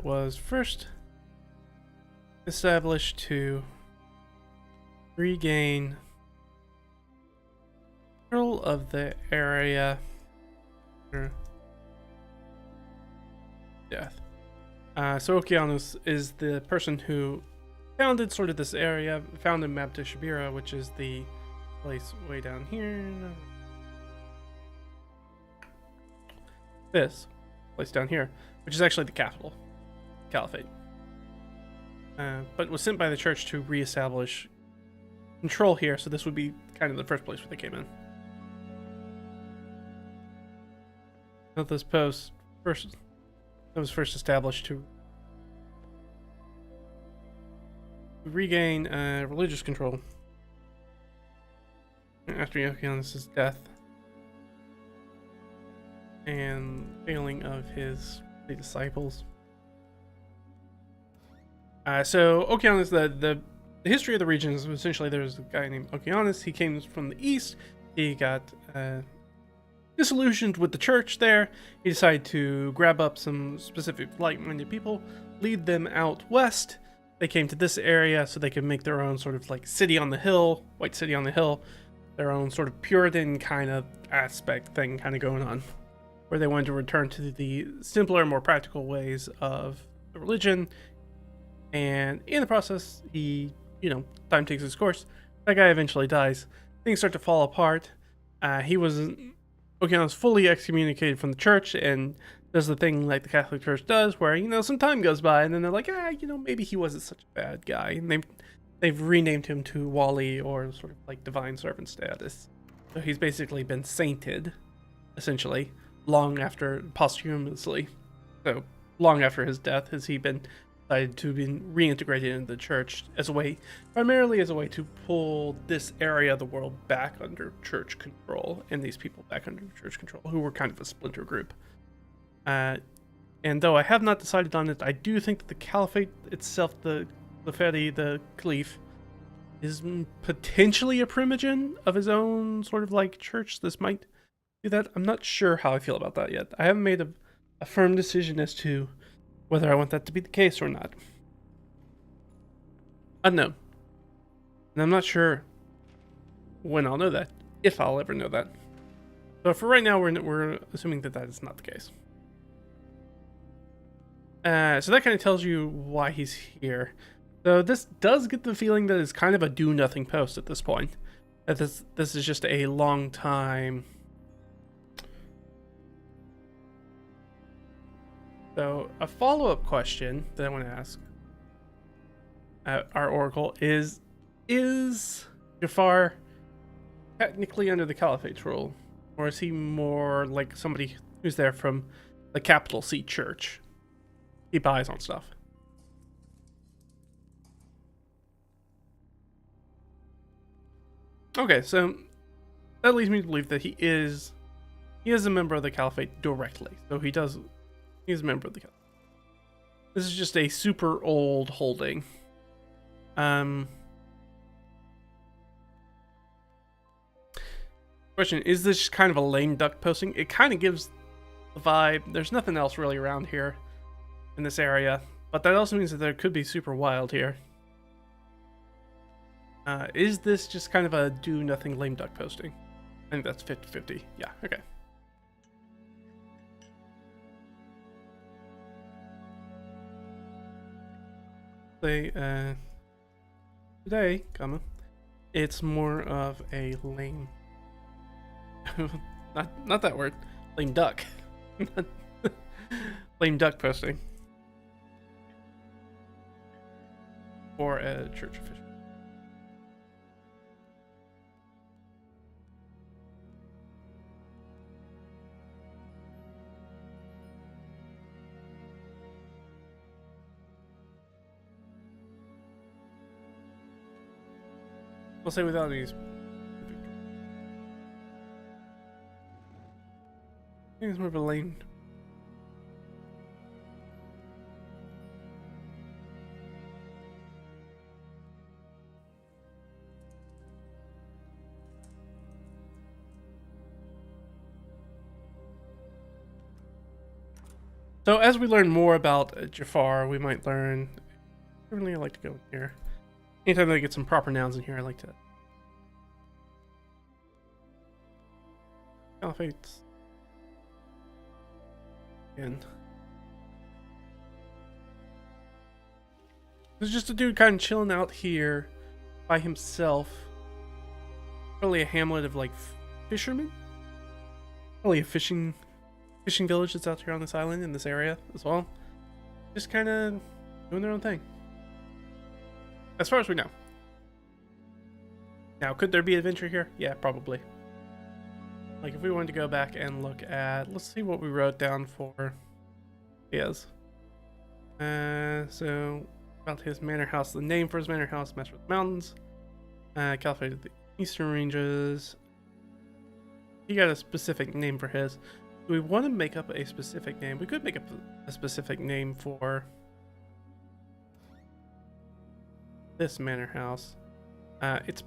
was first established to regain control of the area after death. So Okeanos is the person who founded sort of this area, founded Mabta Shabira, which is the place way down here. This place down here, which is actually the capital, Caliphate. But was sent by the church to reestablish control here, so this would be kind of the first place where they came in. Now this post was first established to regain religious control after Okeanos' death and failing of his disciples. So Okeanos, the history of the region is essentially there's a guy named Okeanos. He came from the east. He got disillusioned with the church there. He decided to grab up some specific like-minded people, lead them out west. They came to this area so they could make their own sort of like city on the hill, white city on the hill, their own sort of Puritan kind of aspect thing kind of going on, where they wanted to return to the simpler, more practical ways of the religion. And in the process, time takes its course. That guy eventually dies. Things start to fall apart. Okeanos fully excommunicated from the church and does the thing like the Catholic Church does, where, some time goes by and then they're like, maybe he wasn't such a bad guy. And they've renamed him to Wali, or sort of like divine servant status. So he's basically been sainted, essentially, posthumously. So long after his death has he been decided to be reintegrated into the church primarily as a way to pull this area of the world back under church control, and these people back under church control, who were kind of a splinter group. And though I have not decided on it, I do think that the Caliphate itself, the Caliph, is potentially a primogen of his own sort of like church. This might do that. I'm not sure how I feel about that yet. I haven't made a firm decision as to whether I want that to be the case or not. Unknown. And I'm not sure when I'll know that, if I'll ever know that. So for right now, we're assuming that is not the case. So that kind of tells you why he's here. So this does get the feeling that it's kind of a do-nothing post at this point. That this is just a long time. So a follow-up question that I want to ask our Oracle is Jafar technically under the Caliphate's rule? Or is he more like somebody who's there from the capital C church? Keep eyes on stuff. Okay, so that leads me to believe that he is a member of the Caliphate directly. So he's a member of the Caliphate. This is just a super old holding. Question, is this just kind of a lame duck posting? It kind of gives the vibe. There's nothing else really around here in this area, but that also means that there could be super wild here. Is this just kind of a do nothing lame duck posting? I think that's 50-50. Yeah, okay. Today, it's more of a lame not that word. Lame duck. Lame duck posting. For a church official. We'll say without these. I think it's more of a lane. So as we learn more about Jafar, we might learn. I really like to go in here. Anytime I get some proper nouns in here, I like to. Caliphates. Again. There's just a dude kind of chilling out here by himself. Probably a hamlet of like fishermen. Probably a fishing village that's out here on this island in this area as well. Just kind of doing their own thing. As far as we know. Now, could there be adventure here? Yeah, probably. Like if we wanted to go back and look at, let's see what we wrote down for his. So about his manor house, the name for his manor house, Master of the Mountains, Caliphate of the Eastern Ranges. He got a specific name for his. Do we want to make up a specific name? We could make up a specific name for this manor house. It's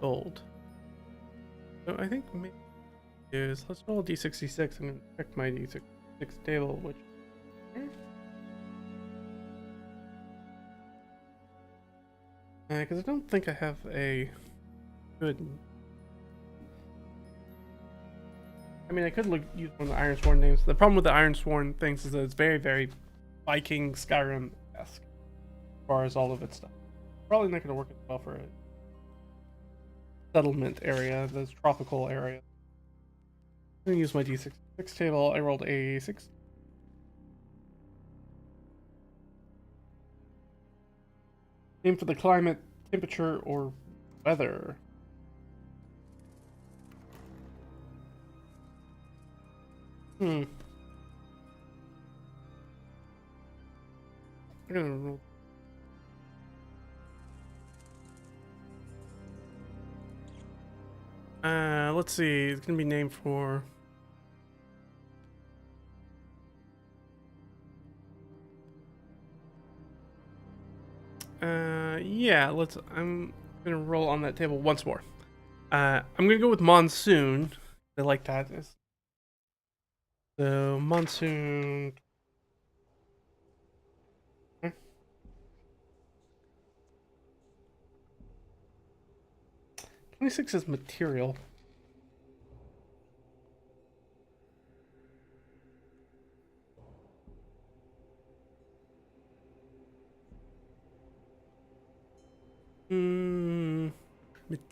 old. So I think maybe is let's roll D66 and check my D66 table, which because I don't think I have a good. I mean, I could use one of the Ironsworn names. The problem with the Ironsworn things is that it's very, very Viking Skyrim-esque as far as all of its stuff. Probably not going to work as well for a settlement area, this tropical area. I'm going to use my D66 table. I rolled a 6. Name for the climate, temperature, or weather. I'm gonna roll. Let's see. It's gonna be named for. Yeah. I'm gonna roll on that table once more. I'm gonna go with monsoon. I like that. So monsoon. 26 is material.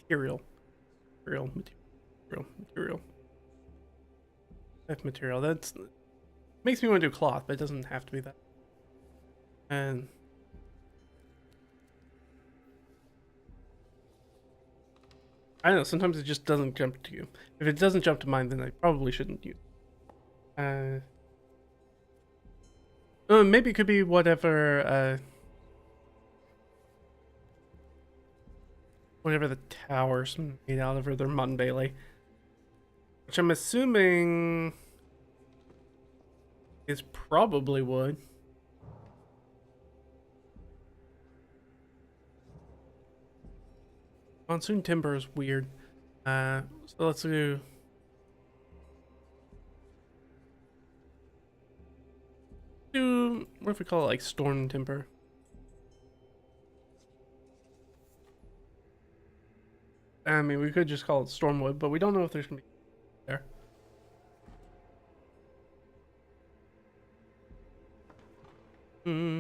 Material. F material. That's makes me want to do cloth, but it doesn't have to be that. And I don't know, sometimes it just doesn't jump to you. If it doesn't jump to mind, then I probably shouldn't use. Maybe it could be whatever. whatever the tower's made out of, or their mutton bailey, which I'm assuming is probably wood. Monsoon timber is weird. So let's do what if we call it like storm timber? I mean, we could just call it stormwood, but we don't know if there's gonna be there. Hmm.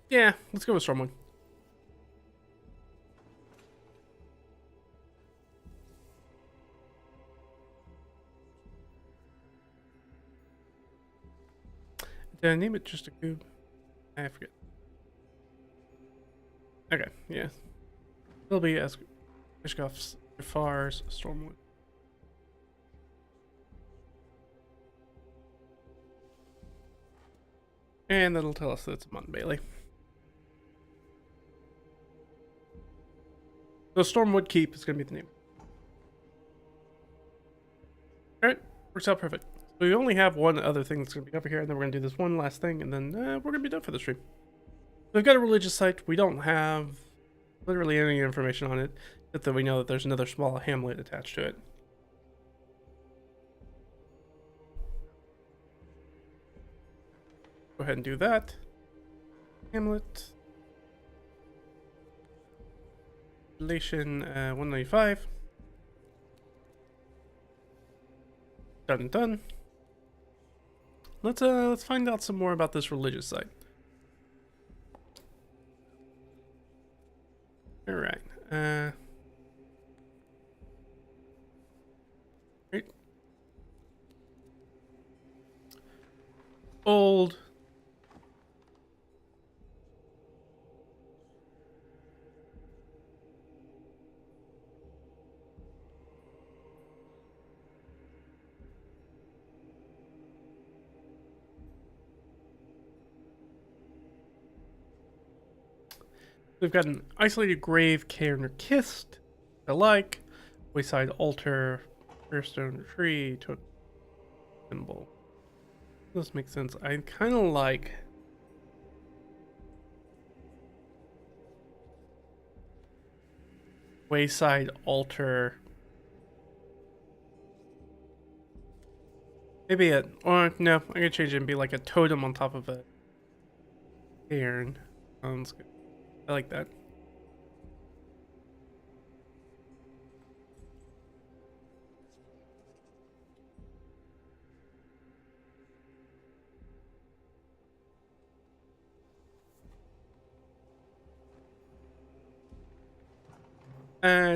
Yeah, let's go with stormwood. Did I name it just a cube? I forget. Okay, yeah. It'll be as Ishkoff's Jafar's stormwood. And that'll tell us that it's a mutton bailey. So Stormwood Keep is going to be the name. Alright, works out perfect. So we only have one other thing that's going to be over here, and then we're going to do this one last thing, and then we're going to be done for the stream. So we've got a religious site. We don't have literally any information on it, except that we know that there's another small hamlet attached to it. Go ahead and do that. Hamlet. Relation 195. Done. Let's find out some more about this religious site. All right. Right. Old. We've got an isolated grave, cairn, or kist. I like. Wayside altar, stone tree, totem symbol. This makes sense. I kind of like wayside altar. Maybe or no, I'm gonna change it and be like a totem on top of a cairn. Sounds good. I like that.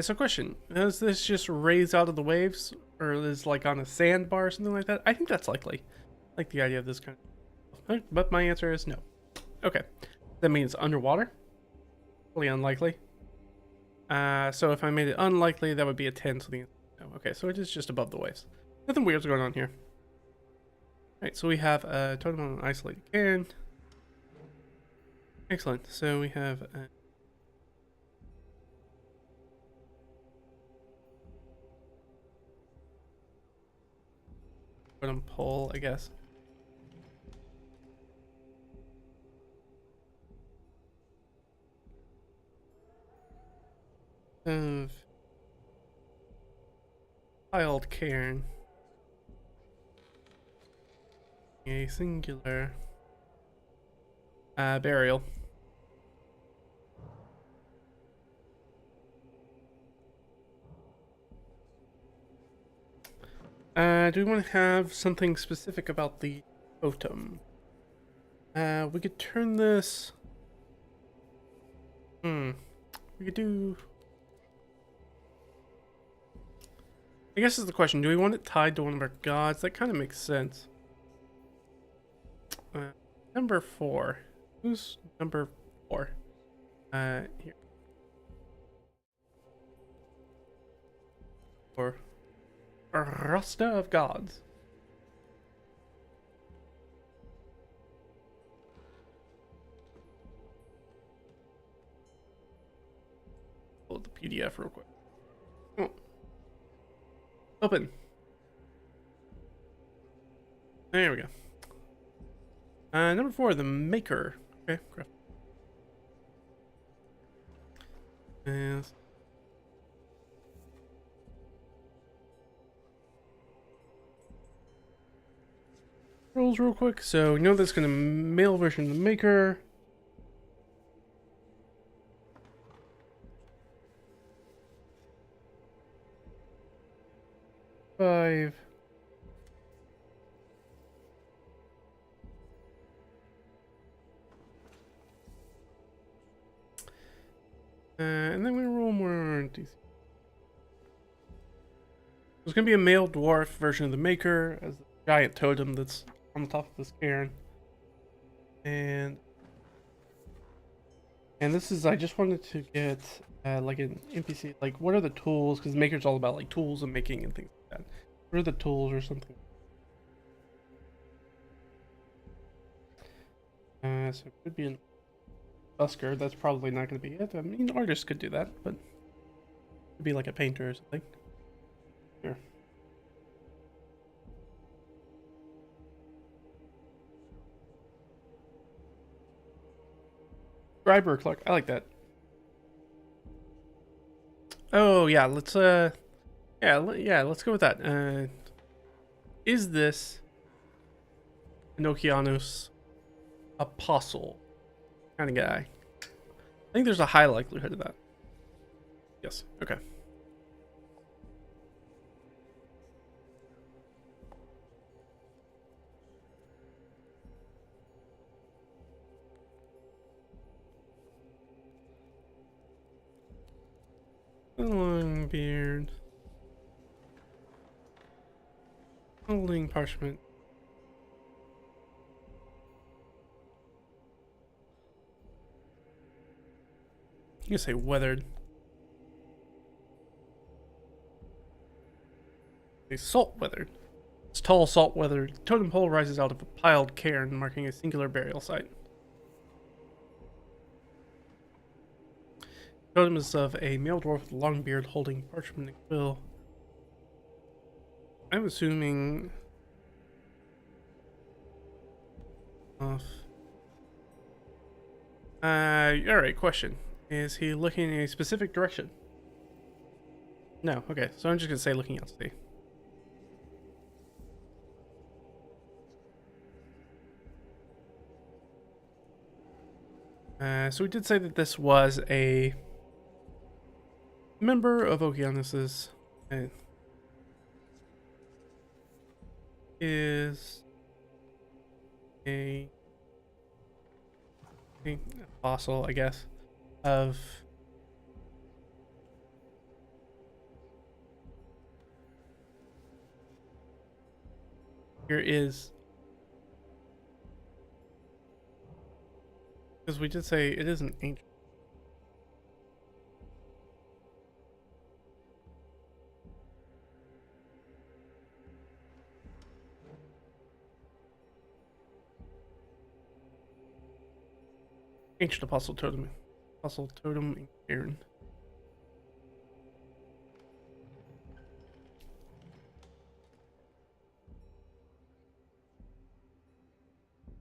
So question, does this just raise out of the waves? Or is like on a sandbar or something like that? I think that's likely. I like the idea of this kind of... But my answer is no. Okay. That means underwater? Really unlikely. So if I made it unlikely, that would be a 10, so the answer is no. Okay, so it is just above the waves. Nothing weird's going on here. Alright, so we have a totem on an isolated cairn. Excellent. So we have... totem pole, I guess. Of tiled cairn. A singular burial. Do we want to have something specific about the totem? We could turn this... We could do... I guess is the question, do we want it tied to one of our gods? That kind of makes sense. Number 4. Who's number 4? Here. Or a roster of gods. PDF real quick. Oh. Open. There we go. Number 4, the maker. Okay, crap. Yes. Rules real quick. So we know that's going to male version of the maker. Five. And then we roll more DC. There's going to be a male dwarf version of the maker as the giant totem that's on the top of this cairn. And this is, I just wanted to get like an NPC, like what are the tools, because the maker's all about like tools and making and things like that. What are the tools or something? So it could be an busker, that's probably not going to be it. I mean, artists could do that, but it could be like a painter or something. Sure. Scriber clerk, I like that. Oh yeah, let's let's go with that. Is this an Okeanos apostle kind of guy? I think there's a high likelihood of that. Yes. Okay. Long beard. Holding parchment. You can say weathered. A salt weathered. This tall salt weathered totem pole rises out of a piled cairn, marking a singular burial site. Totem is of a male dwarf with a long beard holding parchment and quill. I'm assuming off. Alright, question. Is he looking in a specific direction? No, okay, so I'm just gonna say looking out to sea. So we did say that this was a member of Okeanos's. Is a fossil, I guess, of here is, because we did say it is an ancient. Ancient apostle totem. Apostle totem and cairn.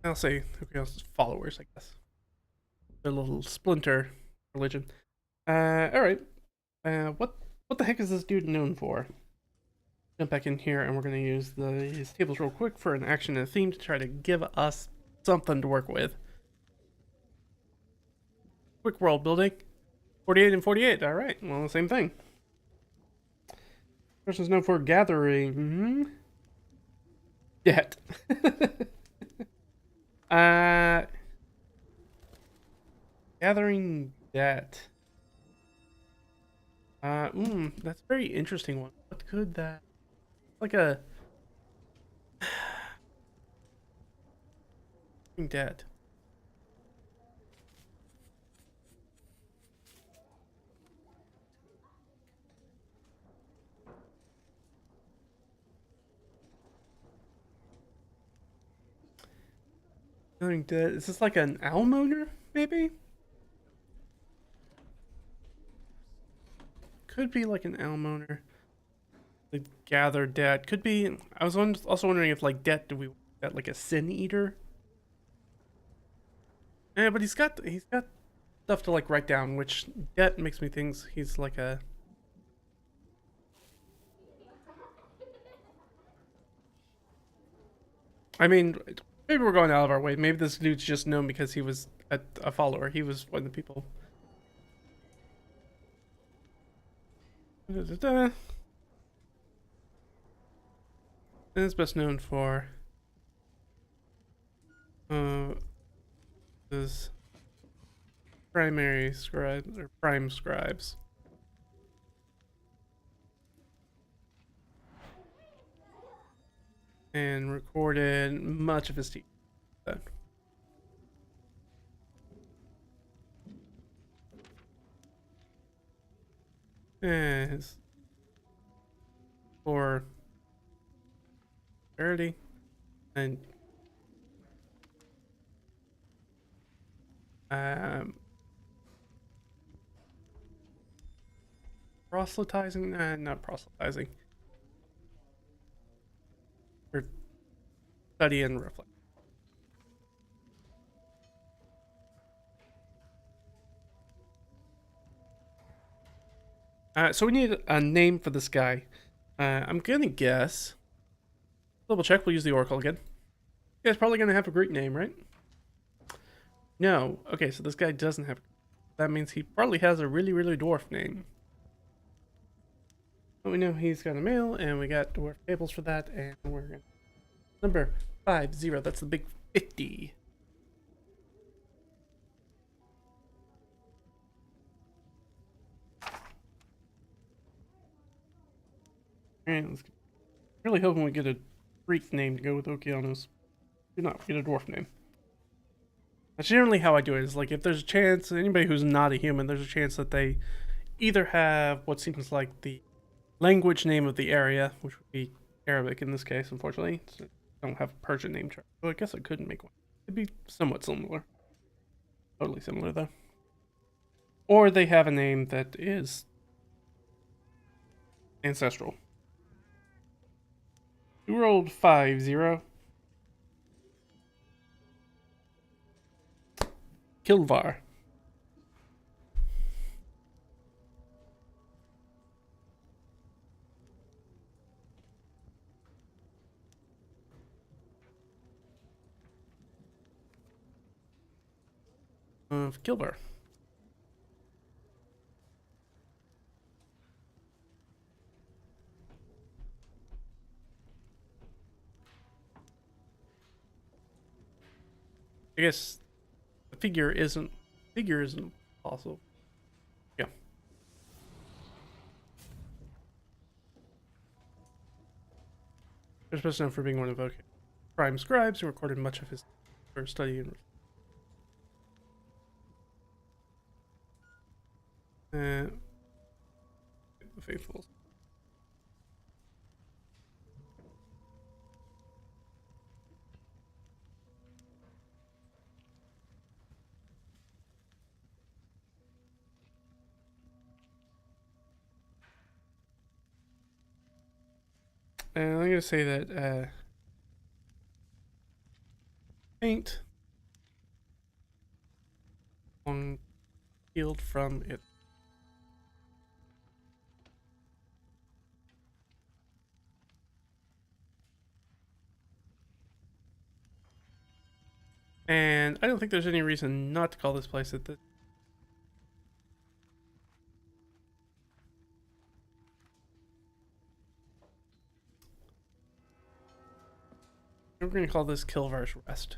I'll say Okeanos' followers, I guess. Their little splinter religion. Alright. What the heck is this dude known for? Jump back in here and we're gonna use these tables real quick for an action and a theme to try to give us something to work with. Quick world building. 48 and 48. Alright, well, the same thing. Person's known for gathering debt. Gathering debt. That's a very interesting one. What could that, like a debt. Gathering debt. Is this like an almoner, maybe? could be like an almoner. The gather debt could be. I was also wondering if like debt, do we want that like a sin eater? Yeah, but he's got stuff to like write down, which debt makes me think he's like a. I mean, maybe we're going out of our way. Maybe this dude's just known because he was a follower. He was one of the people. Da-da-da. And is best known for uh his primary scribe or prime scribes. And recorded much of his teaching. So. And his for charity and um proselytizing, not proselytizing, or study and reflect. So we need a name for this guy. I'm gonna guess. Double check. We'll use the oracle again. You guys probably gonna have a Greek name, right? No. Okay, so this guy doesn't have. That means he probably has a really, really dwarf name. But we know he's got a male, and we got dwarf tables for that, and we're gonna number 50. That's the big 50. And let's really hoping we get a Greek name to go with Okeanos. Do not get a dwarf name. That's generally how I do it. Is like if there's a chance, anybody who's not a human, there's a chance that they either have what seems like the language name of the area, which would be Arabic in this case, unfortunately. So I don't have a Persian name chart. Well, I guess I couldn't make one. It'd be somewhat similar. Totally similar, though. Or they have a name that is ancestral. We rolled 50. Kilvar. Of Kilvar. I guess the figure isn't possible. Yeah. They're best known for being one of Okeanos' prime scribes who recorded much of his study and the faithfuls. And I'm gonna say that paint on healed from it. And I don't think there's any reason not to call this place at this. We're going to call this Kilvar's Rest.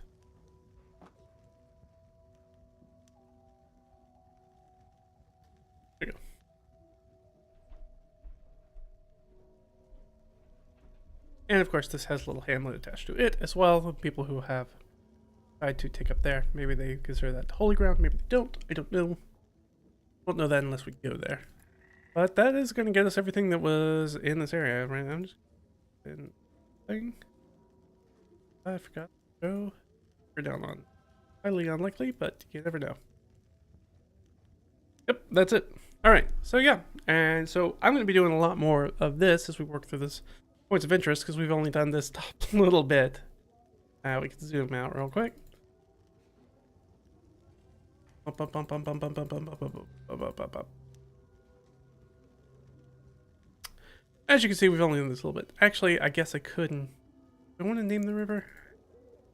There you go. And of course, this has a little hamlet attached to it as well. People who have tried to take up there, maybe they consider that holy ground, maybe they don't. I don't know. Won't know that unless we go there. But that is going to get us everything that was in this area, right? I'm just thing. I forgot to go. We're down on highly unlikely, but you never know. Yep, that's it. All right, so yeah, and so I'm going to be doing a lot more of this as we work through this points of interest because we've only done this top little bit. We can zoom out real quick. As you can see, we've only done this a little bit. Actually, I guess I couldn't. Do I want to name the river?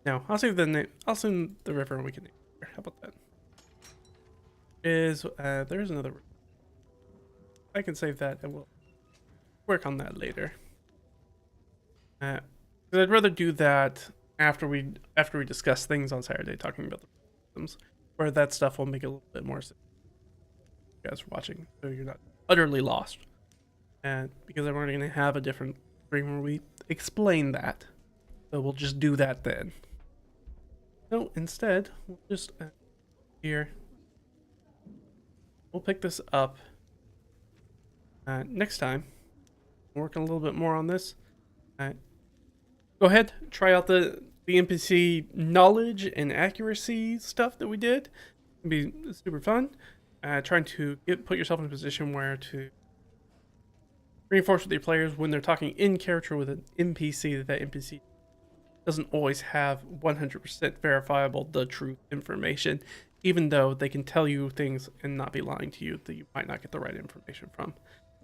No, I'll save the name. I'll send the river and we can name it. How about that? There's another river. I can save that and we'll work on that later. Because I'd rather do that after we discuss things on Saturday, talking about the systems, where that stuff will make it a little bit more sense. You guys are watching, so you're not utterly lost. And because I'm already going to have a different stream where we explain that, so we'll just do that then. So instead, we'll just here. We'll pick this up next time. Working a little bit more on this. Go ahead, try out the NPC knowledge and accuracy stuff that we did. It'll be super fun. Trying to put yourself in a position where to reinforce with your players when they're talking in character with an NPC that NPC doesn't always have 100% verifiable the truth information, even though they can tell you things and not be lying to you that you might not get the right information from.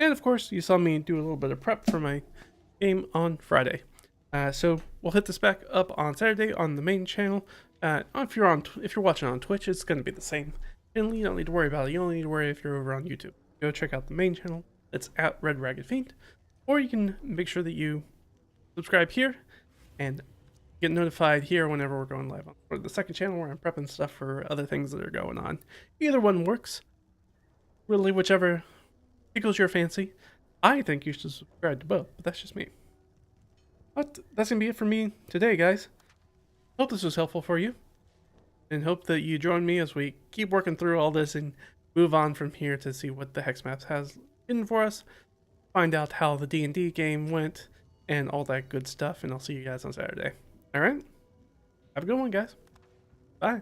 And of course, you saw me do a little bit of prep for my game on Friday. So we'll hit this back up on Saturday on the main channel. If you're watching on Twitch, it's going to be the same. And you don't need to worry about it. You only need to worry if you're over on YouTube. Go check out the main channel. It's at Red Ragged Fiend, or you can make sure that you subscribe here and get notified here whenever we're going live on the second channel where I'm prepping stuff for other things that are going on. Either one works. Really, whichever tickles your fancy. I think you should subscribe to both, but that's just me. But that's going to be it for me today, guys. Hope this was helpful for you. And hope that you join me as we keep working through all this and move on from here to see what the Hex Maps has hidden for us. Find out how the D&D game went and all that good stuff. And I'll see you guys on Saturday. Alright? Have a good one, guys. Bye.